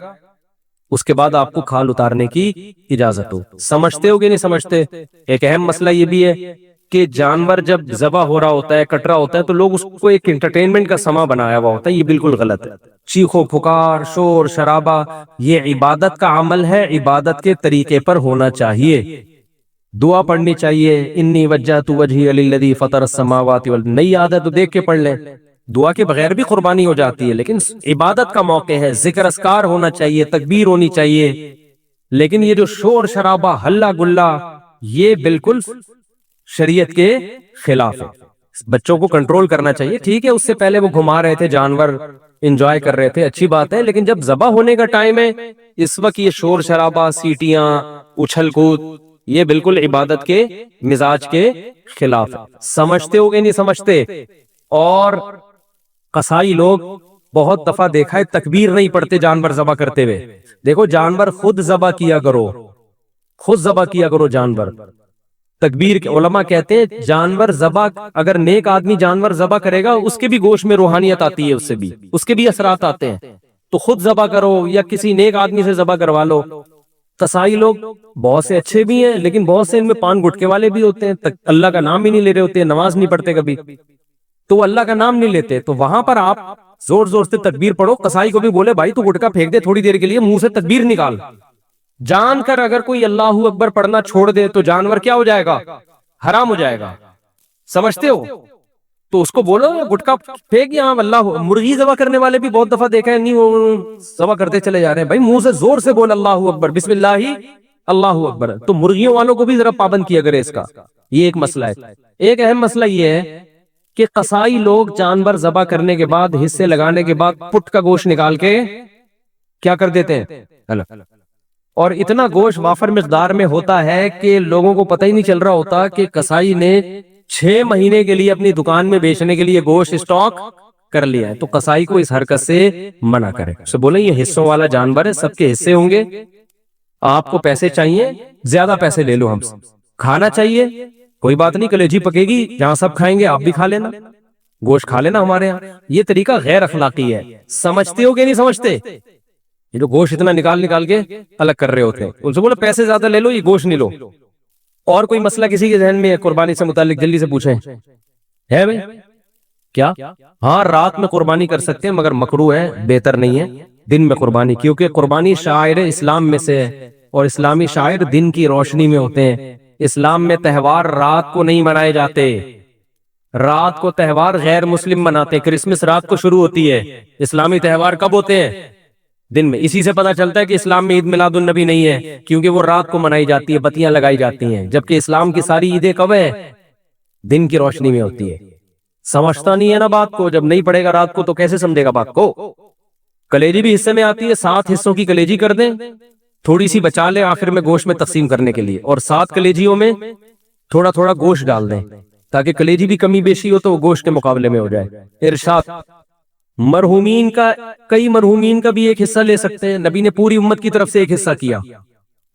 اس کے بعد آپ کو کھال اتارنے کی اجازت ہو۔ سمجھتے ہو کہ نہیں سمجھتے؟ ایک اہم مسئلہ یہ بھی ہے کہ جانور جب ذبح ہو رہا ہوتا ہے، کٹ رہا ہوتا ہے، تو لوگ اس کو ایک انٹرٹینمنٹ کا سما بنایا ہوا ہوتا ہے، یہ بالکل غلط ہے۔ چیخو پھکار، شور شرابہ، یہ عبادت کا عمل ہے، عبادت کے طریقے پر ہونا چاہیے۔ دعا پڑھنی چاہیے، انی وجہت وجہی للذی فطر السماوات والارض، نئی عادت تو دیکھ کے پڑھ لیں۔ دعا کے بغیر بھی قربانی ہو جاتی ہے، لیکن عبادت کا موقع ہے، ذکر اذکار ہونا چاہیے، تکبیر ہونی چاہیے۔ لیکن یہ جو شور شرابہ، ہلہ گلہ، یہ بالکل شریعت کے خلاف ہے۔ بچوں کو کنٹرول کرنا چاہیے، ٹھیک ہے، اس سے پہلے وہ گھما رہے تھے جانور، انجوائے کر رہے تھے، اچھی بات ہے، لیکن جب ذبح ہونے کا ٹائم ہے، اس وقت یہ شور شرابہ، سیٹیاں، اچھل کود، یہ بالکل عبادت کے مزاج کے خلاف ہے۔ سمجھتے ہو گے نہیں سمجھتے؟ اور قصائی لوگ بہت دفعہ دیکھا ہے تکبیر نہیں پڑھتے جانور ذبح کرتے ہوئے۔ دیکھو جانور خود ذبح کیا کرو، خود ذبح کیا کرو جانور۔ تکبیر کے علماء کہتے ہیں جانور ذبح، اگر نیک آدمی جانور ذبح کرے گا، اس کے بھی گوشت میں روحانیت آتی ہے، اس کے بھی اثرات آتے ہیں، تو خود ذبح کرو یا کسی نیک آدمی سے ذبح کروا لو۔ قصائی لوگ بہت سے اچھے بھی ہیں، لیکن بہت سے ان میں پان گٹکے والے بھی ہوتے ہیں، اللہ کا نام ہی نہیں لے رہے ہوتے، نماز نہیں پڑھتے کبھی، تو وہ اللہ کا نام نہیں لیتے، تو وہاں پر آپ زور زور سے تکبیر پڑھو۔ قصائی کو بھی بولے بھائی تو گٹکا پھینک دے تھوڑی دیر کے لیے، منہ سے تکبیر نکال۔ جان کر اگر کوئی اللہ اکبر پڑھنا چھوڑ دے تو جانور کیا ہو جائے گا؟ حرام ہو جائے گا، سمجھتے ہو؟ تو اس کو بولو گٹکا پھینک، یہاں اللہ۔ مرغی ذبح کرنے والے بھی بہت دفعہ دیکھا ہے، نہیں وہ ذبح کرتے چلے جا رہے ہیں، بھائی منہ سے زور سے بول اللہ اکبر، بسم اللہ اللہ اکبر۔ تو مرغیوں والوں کو بھی ذرا پابند کیا کرے اس کا، یہ ایک مسئلہ ہے۔ ایک اہم مسئلہ یہ ہے کہ قصائی لوگ جانور ذبح کرنے کے بعد، حصے لگانے کے بعد، پٹ کا گوشت نکال کے کیا کر دیتے ہیں، اور اتنا گوشت وافر مقدار میں ہوتا ہے کہ لوگوں کو پتہ ہی نہیں چل رہا ہوتا کہ قصائی نے 6 مہینے کے لیے اپنی دکان میں بیچنے کے لیے گوشت اسٹاک کر لیا ہے۔ تو قصائی کو اس حرکت سے منع کرے، اسے بولیں یہ حصوں والا جانور ہے، سب کے حصے ہوں گے، آپ کو پیسے چاہیے زیادہ پیسے لے لو ہم سے، کھانا چاہیے کوئی بات نہیں، کلیجی پکے گی، جہاں سب کھائیں گے آپ بھی کھا لینا، گوشت کھا لینا ہمارے یہاں۔ یہ طریقہ غیر اخلاقی ہے، سمجھتے ہو کہ نہیں سمجھتے؟ یہ جو گوشت اتنا نکال کے الگ کر رہے ہوتے ہیں، ان سے بولو پیسے زیادہ لے لو، یہ گوشت نہیں لو۔ اور کوئی مسئلہ کسی کے ذہن میں ہے قربانی سے متعلق؟ جلدی سے پوچھیں، ہے بھائی کیا؟ ہاں رات میں قربانی کر سکتے ہیں، مگر مکروہ ہے، بہتر نہیں ہے دن میں قربانی، کیونکہ قربانی شعائر اسلام میں سے ہے، اور اسلامی شاعر دن کی روشنی میں ہوتے ہیں۔ اسلام میں تہوار رات کو نہیں منائے جاتے، رات کو تہوار غیر مسلم مناتے ہیں، کرسمس رات کو شروع ہوتی ہے، اسلامی تہوار کب ہوتے ہیں؟ دن میں۔ اسی سے پتہ چلتا ہے کہ اسلام میں عید میلاد النبی نہیں ہے، کیونکہ وہ رات کو منائی جاتی ہے، بتیاں لگائی جاتی ہیں، جبکہ اسلام کی ساری عیدیں کب ہے؟ دن کی روشنی میں ہوتی ہے۔ سمجھتا نہیں ہے نا بات کو، جب نہیں پڑے گا رات کو تو کیسے سمجھے گا بات کو؟ کلیجی بھی حصے میں آتی ہے، 7 حصوں کی کلیجی کر دیں، تھوڑی سی بچا لے آخر میں گوشت میں تقسیم کرنے کے لیے، اور 7 کلیجیوں میں تھوڑا تھوڑا گوشت ڈال دیں، تاکہ کلیجی بھی کمی بیشی ہو تو وہ گوشت کے مقابلے میں ہو جائے۔ ارشاد مرحومین کا کئی مرحومین کا بھی ایک حصہ لے سکتے ہیں، نبی نے پوری امت کی طرف سے ایک حصہ کیا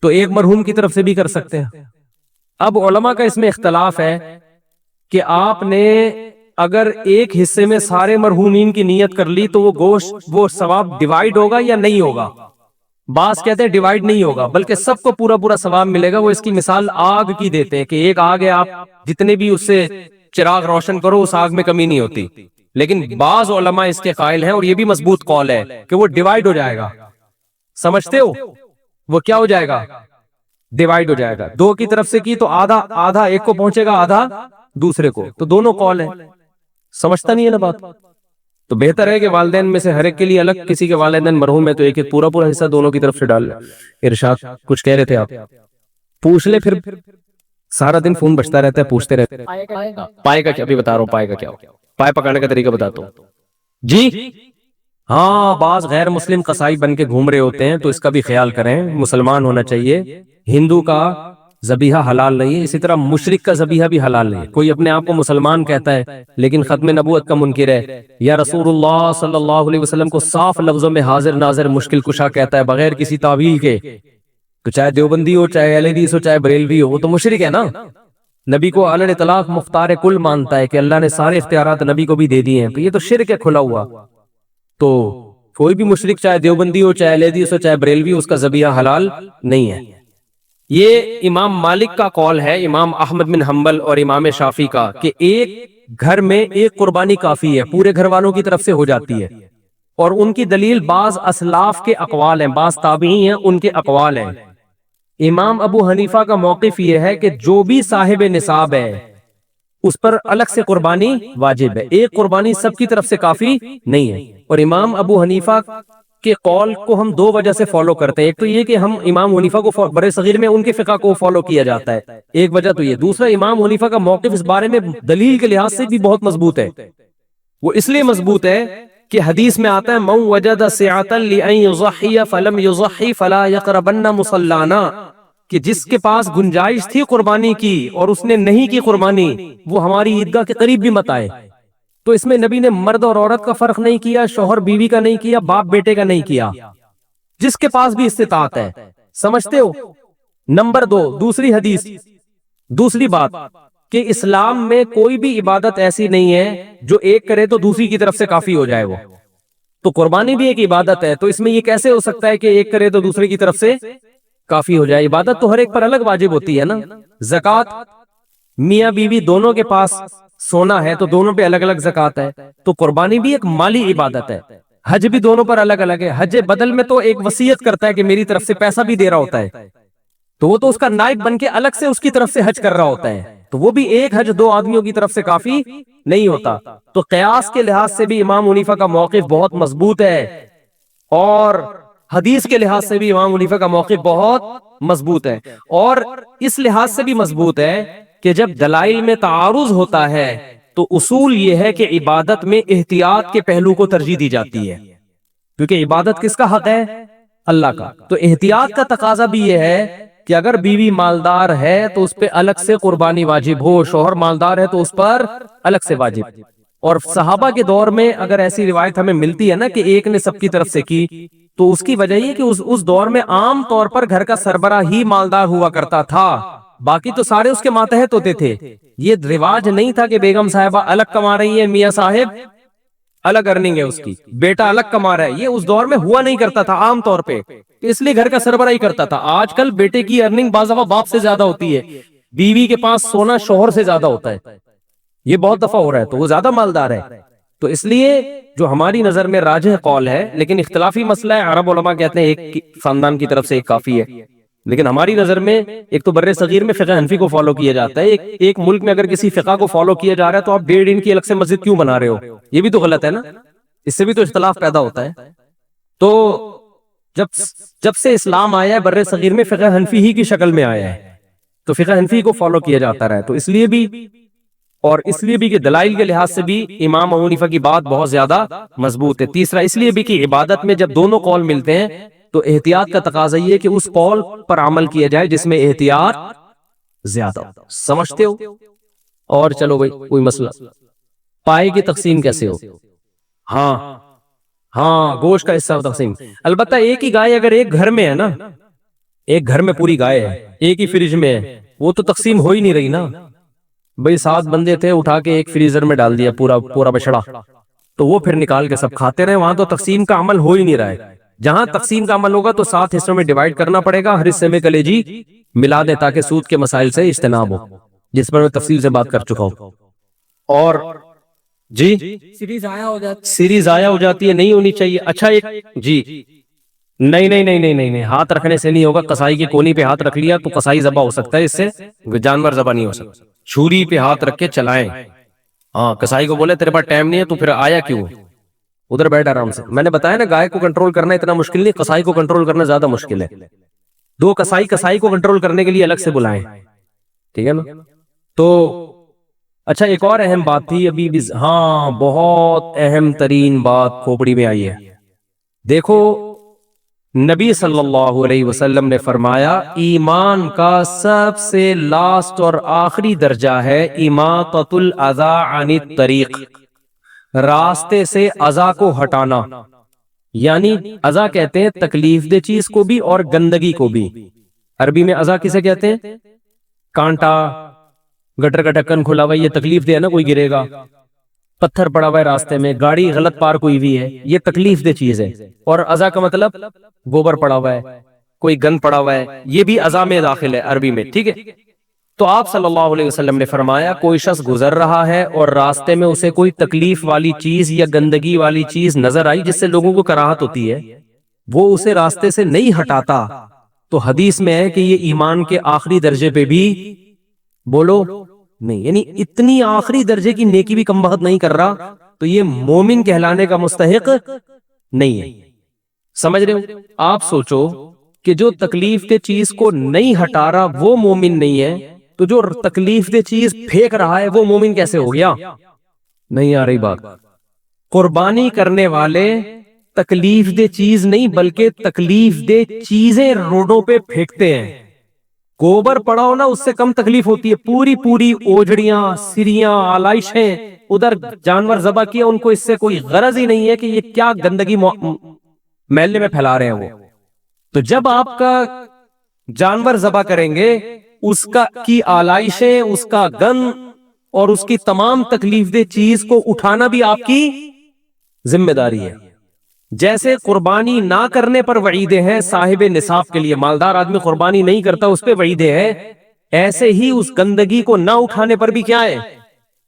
تو ایک مرحوم کی طرف سے بھی کر سکتے ہیں۔ اب علماء کا اس میں اختلاف ہے کہ آپ نے اگر ایک حصے میں سارے مرحومین کی نیت کر لی تو وہ گوشت وہ ثواب ڈیوائیڈ ہوگا یا نہیں ہوگا۔ بعض کہتے ہیں ڈیوائیڈ نہیں ہوگا بلکہ سب کو پورا پورا ثواب ملے گا۔ وہ اس کی مثال آگ کی دیتے ہیں کہ ایک آگ ہے، آپ جتنے بھی اس سے چراغ روشن کرو اس آگ میں کمی نہیں ہوتی، لیکن بعض علماء اس کے قائل ہیں اور یہ بھی مضبوط قول ہے کہ وہ ڈیوائیڈ ہو جائے گا۔ سمجھتے ہو؟ وہ کیا ہو جائے گا؟ ڈیوائیڈ ہو جائے گا۔ دو کی طرف سے کی تو آدھا آدھا ایک کو پہنچے گا، آدھا دوسرے کو، تو دونوں قول ہیں۔ سمجھتا نہیں ہے نا بات؟ تو بہتر ہے کہ والدین میں سے ہر ایک کے لیے الگ، کسی کے والدین مرحوم ہے تو ایک ایک پورا پورا حصہ دونوں کی طرف سے ڈال لیں۔ ارشاد کچھ کہہ رہے تھے آپ؟ پوچھ لے، پھر سارا دن فون بجتا رہتا ہے، پوچھتے رہتے ہیں۔ پائے کا کیا؟ ابھی بتا رہا ہوں پائے کا کیا، پائے پکانے کا طریقہ بتاتا ہوں جی۔ ہاں، بعض غیر مسلم قصائی بن کے گھوم رہے ہوتے ہیں تو اس کا بھی خیال کریں، مسلمان ہونا چاہیے۔ ہندو کا ذبیحہ حلال نہیں ہے، اسی طرح مشرک کا ذبیحہ بھی حلال نہیں ہے۔ کوئی اپنے آپ کو مسلمان کہتا ہے لیکن ختم نبوت کا منکر ہے، یا رسول اللہ صلی اللہ علیہ وسلم کو صاف لفظوں میں حاضر ناظر مشکل کشا کہتا ہے بغیر کسی تعویل کے، تو چاہے دیوبندی ہو، چاہے اہل حدیث ہو، چاہے بریلوی ہو، وہ تو مشرک ہے نا۔ نبی کو علی الاطلاق مختار کل مانتا ہے کہ اللہ نے سارے اختیارات نبی کو بھی دے دیے ہیں، تو یہ تو شرک ہے کھلا ہوا۔ تو کوئی بھی مشرک چاہے دیوبندی ہو، چاہے اہل حدیث ہو، چاہے بریلوی، اس کا ذبیحہ حلال نہیں ہے۔ یہ امام مالک کا قول ہے، امام احمد بن حنبل اور امام شافعی کا، کہ ایک گھر میں ایک قربانی کافی ہے، پورے گھر والوں کی طرف سے ہو جاتی ہے۔ اور ان کی دلیل بعض اسلاف کے اقوال ہیں، بعض تابعی ہیں ان کے اقوال ہیں۔ امام ابو حنیفہ کا موقف یہ ہے کہ جو بھی صاحب نصاب ہے اس پر الگ سے قربانی واجب ہے، ایک قربانی سب کی طرف سے کافی نہیں ہے۔ اور امام ابو حنیفہ کے قول کو ہم دو وجہ سے فالو کرتے ہیں، ایک تو یہ کہ ہم امام حنیفہ کو برے صغیر میں ان کے فقہ کو فالو کیا جاتا ہے، ایک وجہ تو یہ۔ دوسرا، امام حنیفہ کا موقف اس بارے میں دلیل کے لحاظ سے بھی بہت مضبوط ہے۔ وہ اس لیے مضبوط ہے کہ حدیث میں آتا ہے من وجد سعة لأن يضحي فلم يضحي فلا يقربن مصلانا، کہ جس کے پاس گنجائش تھی قربانی کی اور اس نے نہیں کی قربانی، وہ ہماری عیدگاہ کے قریب بھی مت آئے۔ تو اس میں نبی نے مرد اور عورت کا فرق نہیں کیا، شوہر بیوی کا نہیں کیا، باپ بیٹے کا نہیں کیا، جس کے پاس بھی استطاعت ہے۔ سمجھتے ہو؟ نمبر دو، دوسری حدیث، دوسری بات کہ اسلام میں کوئی بھی عبادت ایسی نہیں ہے جو ایک کرے تو دوسری کی طرف سے کافی ہو جائے۔ وہ تو قربانی بھی ایک عبادت ہے، تو اس میں یہ کیسے ہو سکتا ہے کہ ایک کرے تو دوسرے کی طرف سے کافی ہو جائے؟ عبادت تو ہر ایک پر الگ واجب ہوتی ہے نا۔ زکوٰۃ میاں بیوی دونوں کے پاس سونا ہے تو دونوں پہ الگ الگ زکوٰۃ ہے، تو قربانی بھی ایک مالی عبادت ہے۔ حج بھی دونوں پر الگ الگ ہے، حج بدل میں تو ایک وصیت کرتا ہے کہ میری طرف سے پیسہ بھی دے رہا ہوتا ہے، تو وہ تو اس کا نائب بن کے الگ سے اس کی طرف سے حج کر رہا ہوتا ہے، تو وہ بھی ایک حج دو آدمیوں کی طرف سے کافی نہیں ہوتا۔ تو قیاس کے لحاظ سے بھی امام حنیفہ کا موقف بہت مضبوط ہے، اور حدیث کے لحاظ سے بھی امام حنیفہ کا موقف بہت مضبوط ہے، اور اس لحاظ سے بھی مضبوط ہے کہ جب دلائل میں تعارض ہوتا ہے تو اصول یہ ہے کہ عبادت میں احتیاط کے پہلو کو ترجیح دی جاتی ہے، کیونکہ عبادت کس کا حق ہے؟ اللہ کا۔ تو احتیاط کا تقاضا بھی یہ ہے کہ اگر بیوی مالدار ہے تو اس پہ الگ سے قربانی واجب ہو، شوہر مالدار ہے تو اس پر الگ سے واجب۔ اور صحابہ کے دور میں اگر ایسی روایت ہمیں ملتی ہے نا کہ ایک نے سب کی طرف سے کی، تو اس کی وجہ یہ کہ اس دور میں عام طور پر گھر کا سربراہ ہی مالدار ہوا کرتا تھا، باقی تو سارے اس کے ماتحت ہوتے تھے۔ یہ رواج نہیں تھا کہ بیگم صاحبہ الگ کما رہی ہے، میاں صاحب الگ ارننگ ہے اس کی، بیٹا الگ کما رہا ہے، یہ اس دور میں ہوا نہیں کرتا تھا عام طور پہ، اس لیے گھر کا سربراہ ہی کرتا تھا۔ آج کل بیٹے کی ارننگ بعض دفعہ باپ سے زیادہ ہوتی ہے، بیوی کے پاس سونا شوہر سے زیادہ ہوتا ہے، یہ بہت دفعہ ہو رہا ہے، تو وہ زیادہ مالدار ہے۔ تو اس لیے جو ہماری نظر میں راجح قول ہے، لیکن اختلافی مسئلہ ہے، عرب علماء کہتے ہیں ایک خاندان کی طرف سے ایک کافی ہے، لیکن ہماری نظر میں ایک تو بر صغیر میں فقہ حنفی کو فالو کیا جاتا ہے، ایک ملک میں اگر کسی فقہ کو فالو کیا جا رہا ہے تو آپ 1.5 انچ کی الگ سے مسجد کیوں بنا رہے ہو؟ یہ بھی تو غلط ہے نا، اس سے بھی تو اختلاف پیدا ہوتا ہے۔ تو جب سے اسلام آیا ہے بر صغیر میں فقہ حنفی ہی کی شکل میں آیا ہے، تو فقہ حنفی کو فالو کیا جاتا رہا ہے، تو اس لیے بھی کہ دلائل کے لحاظ سے بھی امام ابو حنیفہ کی بات بہت زیادہ مضبوط ہے۔ تیسرا اس لیے بھی کہ عبادت میں جب دونوں قول ملتے ہیں تو احتیاط کا تقاضا یہ کہ اس قول پر عمل کیا جائے جس میں احتیاط زیادہ ہو۔ سمجھتے ہو؟ اور چلو بھائی کوئی مسئلہ، پائے کی تقسیم کیسے ہو؟ ہاں ہاں گوشت کا حصہ تقسیم. البتہ ایک ہی گائے اگر ایک گھر میں ہے نا، ایک گھر میں پوری گائے ہے، ایک ہی فریج میں ہے، وہ تو تقسیم ہو ہی نہیں رہی نا. بھئی 7 بندے تھے، اٹھا کے ایک فریزر میں ڈال دیا پورا پورا بچڑا، تو وہ پھر نکال کے سب کھاتے رہے، وہاں تو تقسیم کا عمل ہو ہی نہیں رہا ہے. جہاں تقسیم کا عمل ہوگا تو 7 حصوں میں ڈیوائیڈ کرنا پڑے گا، ہر حصے میں کلیجی ملا دیں تاکہ سود کے مسائل سے اجتناب ہو، جس پر میں تفصیل سے بات کر چکا ہوں. اور جی سیری ضائع ہو جاتی ہے، نہیں ہونی چاہیے. اچھا ایک جی نہیں نہیں نہیں نہیں نہیں نہیں، ہاتھ رکھنے سے نہیں ہوگا. کسائی کی کونی پہ ہاتھ رکھ لیا تو کسائی ذبح ہو سکتا ہے، اس سے جانور ذبح نہیں ہو سکتا. چھری پہ ہاتھ رکھ کے چلائیں. ہاں کسائی کو بولے تیرے پاس ٹائم نہیں ہے تو پھر آیا کیوں، ادھر بیٹھ آرام سے. میں نے بتایا نا گائے کو کنٹرول کرنا اتنا مشکل نہیں، کسائی کو کنٹرول کرنا زیادہ مشکل ہے. 2 کسائی کو کنٹرول کرنے کے لیے الگ سے بلائیں، ٹھیک ہے نا. تو اچھا ایک اور اہم بات تھی ابھی بھی، ہاں بہت اہم ترین بات کھوپڑی میں آئی ہے. دیکھو نبی صلی اللہ علیہ وسلم نے فرمایا ایمان کا سب سے لاسٹ اور آخری درجہ ہے اماطۃ الاذی عن الطریق، راستے سے اذی کو ہٹانا. یعنی اذی کہتے ہیں تکلیف دہ چیز کو بھی اور گندگی کو بھی. عربی میں اذی کسے کہتے ہیں؟ کانٹا، گٹر کا ڈھکن کھلا ہوا یہ تکلیف دہ ہے نا، کوئی گرے گا. پتھر پڑا ہوا ہے راستے میں، گاڑی غلط پارک ہوئی ہوئی ہے، یہ تکلیف دہ چیز ہے. اور اذی کا مطلب گوبر پڑا ہوا ہے، کوئی گند پڑا ہوا ہے، یہ بھی اذی میں داخل ہے عربی میں، ٹھیک ہے. تو آپ صلی اللہ علیہ وسلم نے فرمایا کوئی شخص گزر رہا ہے اور راستے میں اسے کوئی تکلیف والی چیز یا گندگی والی چیز نظر آئی جس سے لوگوں کو کراہت ہوتی ہے، وہ اسے راستے سے نہیں ہٹاتا، تو حدیث میں ہے کہ یہ ایمان کے آخری درجے پہ بھی بولو نہیں، یعنی اتنی آخری درجے کی نیکی بھی کم بخت نہیں کر رہا، تو یہ مومن کہلانے کا مستحق نہیں ہے. سمجھ رہے ہو؟ آپ سوچو کہ جو تکلیف دہ چیز کو نہیں ہٹا رہا وہ مومن نہیں ہے، تو جو تکلیف دہ چیز پھینک رہا ہے وہ مومن کیسے ہو گیا؟ نہیں آ رہی بات. قربانی کرنے والے تکلیف دہ چیز نہیں بلکہ تکلیف دہ چیزیں روڈوں پہ پھینکتے ہیں. گوبر پڑا ہو نا اس سے کم تکلیف ہوتی ہے، پوری پوری اوجڑیاں، سریاں، آلائشیں، ادھر جانور ذبح کیا، ان کو اس سے کوئی غرض ہی نہیں ہے کہ یہ کیا گندگی محلے میں پھیلا رہے ہیں وہ. تو جب آپ کا جانور ذبح کریں گے اس کا کی آلائشیں، اس کا گند اور اس کی تمام تکلیف دہ چیز کو اٹھانا بھی آپ کی ذمہ داری ہے. جیسے قربانی نہ کرنے پر وعیدیں ہیں صاحب نصاب کے لیے، مالدار آدمی قربانی نہیں کرتا اس پہ وعیدیں ہیں، ایسے ہی اس گندگی کو نہ اٹھانے پر بھی کیا ہے؟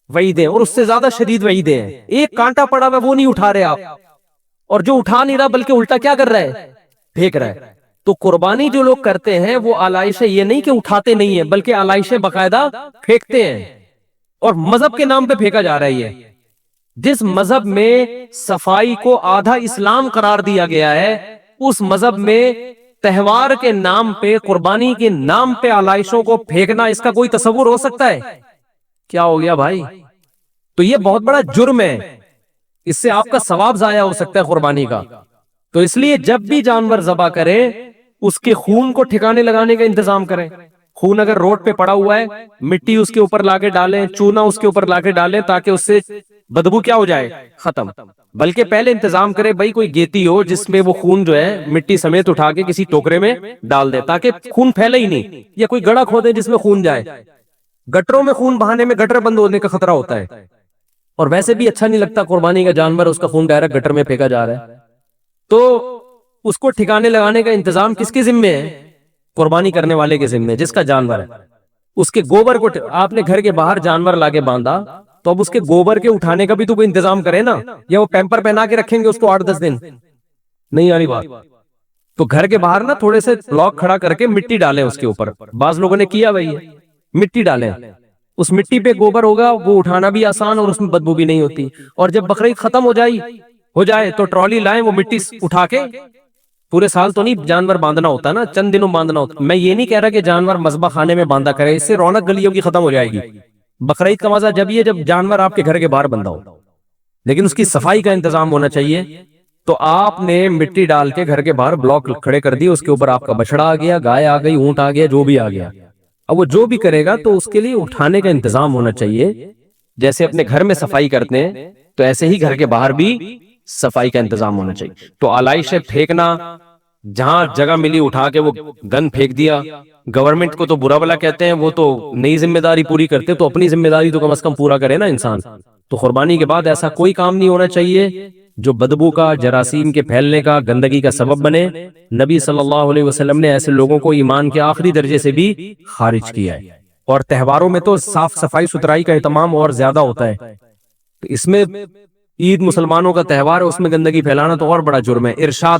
وعیدیں، اور اس سے زیادہ شدید وعیدیں ہیں. ایک کانٹا پڑا ہوا وہ نہیں اٹھا رہے آپ، اور جو اٹھا نہیں رہا بلکہ الٹا کیا کر رہا ہے؟ پھینک رہا ہے. تو قربانی جو لوگ کرتے ہیں وہ آلائشیں یہ نہیں کہ اٹھاتے نہیں ہیں بلکہ آلائشیں باقاعدہ پھینکتے ہیں، اور مذہب کے نام پہ پھینکا جا رہا ہے. یہ جس مذہب میں صفائی کو آدھا اسلام قرار دیا گیا ہے، اس مذہب میں تہوار کے نام پہ، قربانی کے نام پہ آلائشوں کو پھینکنا، اس کا کوئی تصور ہو سکتا ہے؟ کیا ہو گیا بھائی؟ تو یہ بہت بڑا جرم ہے، اس سے آپ کا ثواب ضائع ہو سکتا ہے قربانی کا. تو اس لیے جب بھی جانور ذبح کریں اس کے خون کو ٹھکانے لگانے کا انتظام کریں. خون اگر روڈ پہ پڑا ہوا ہے، مٹی اس کے اوپر لا کے ڈالیں، چونا اس کے اوپر لا کے ڈالیں تاکہ اس سے بدبو کیا ہو جائے؟ ختم. بلکہ پہلے انتظام کرے بھائی کوئی گیتی ہو جس میں وہ خون جو ہے مٹی سمیت اٹھا کے کسی ٹوکرے میں ڈال دے تاکہ خون پھیلے ہی نہیں، یا کوئی گڑھا کھودے جس میں خون جائے. گٹروں میں خون بہانے میں گٹر بند ہونے کا خطرہ ہوتا ہے، اور ویسے بھی اچھا نہیں لگتا قربانی کا جانور اس کا خون ڈائریکٹ گٹر میں پھینکا جا رہا ہے. تو اس کو ٹھکانے لگانے کا انتظام کس کے ذمہ ہے؟ قربانی کرنے والے کے ذمہ، جس کا جانور ہے. اس کے گوبر کو آپ نے گھر کے باہر جانور لا کے باندھا تو اب اس کے گوبر کے اٹھانے کا بھی تو کوئی انتظام کرے نا، یا وہ پیمپر پہنا کے رکھیں گے اس کو 8-10 دن؟ نہیں آ رہی بات. تو گھر کے باہر نا تھوڑے سے بلاک کھڑا کر کے مٹی ڈالیں اس کے اوپر، بعض لوگوں نے کیا بھائی ہے، مٹی ڈالیں، اس مٹی پہ گوبر ہوگا، وہ اٹھانا بھی آسان اور اس میں بدبو بھی نہیں ہوتی. اور جب بقرعید ختم ہو جائے تو ٹرالی لائیں، وہ مٹی اٹھا کے، پورے سال تو نہیں جانور باندھنا ہوتا نا، چند دنوں باندھنا ہوتا. میں یہ نہیں کہہ رہا کہ جانور مذبح خانے میں باندھا کرے، اس سے رونق گلیوں کی ختم ہو جائے گی. بقرعید کا مزہ جب یہ جب جانور آپ کے گھر کے باہر بندھا ہو، لیکن اس کی صفائی کا انتظام ہونا چاہیے. تو آپ نے مٹی ڈال کے گھر کے باہر بلاک کھڑے کر دیے، اس کے اوپر آپ کا بچڑا آ گیا، گائے آ گئی، اونٹ آ گیا، جو بھی آ گیا. اب وہ جو بھی کرے گا تو اس کے لیے اٹھانے کا انتظام ہونا چاہیے. جیسے اپنے گھر میں صفائی کرتے ہیں تو ایسے ہی گھر کے باہر بھی صفائی کا انتظام ہونا چاہیے. تو آلائشیں پھینکنا، جہاں جگہ ملی اٹھا کے وہ گند پھینک دیا. گورنمنٹ کو تو برا بلا کہتے ہیں، وہ تو نئی ذمہ داری پوری کرتے، تو اپنی ذمہ داری تو کم از کم پورا کرے نا انسان. تو قربانی کے بعد ایسا کوئی کام نہیں ہونا چاہیے جو بدبو کا، جراثیم کے پھیلنے کا، گندگی کا سبب بنے. نبی صلی اللہ علیہ وسلم نے ایسے لوگوں کو ایمان کے آخری درجے سے بھی خارج کیا ہے. اور تہواروں میں تو صاف صفائی ستھرائی کا اہتمام اور زیادہ ہوتا ہے. تو اس میں عید مسلمانوں کا تہوار ہے، اس میں گندگی پھیلانا تو اور بڑا جرم ہے. ارشاد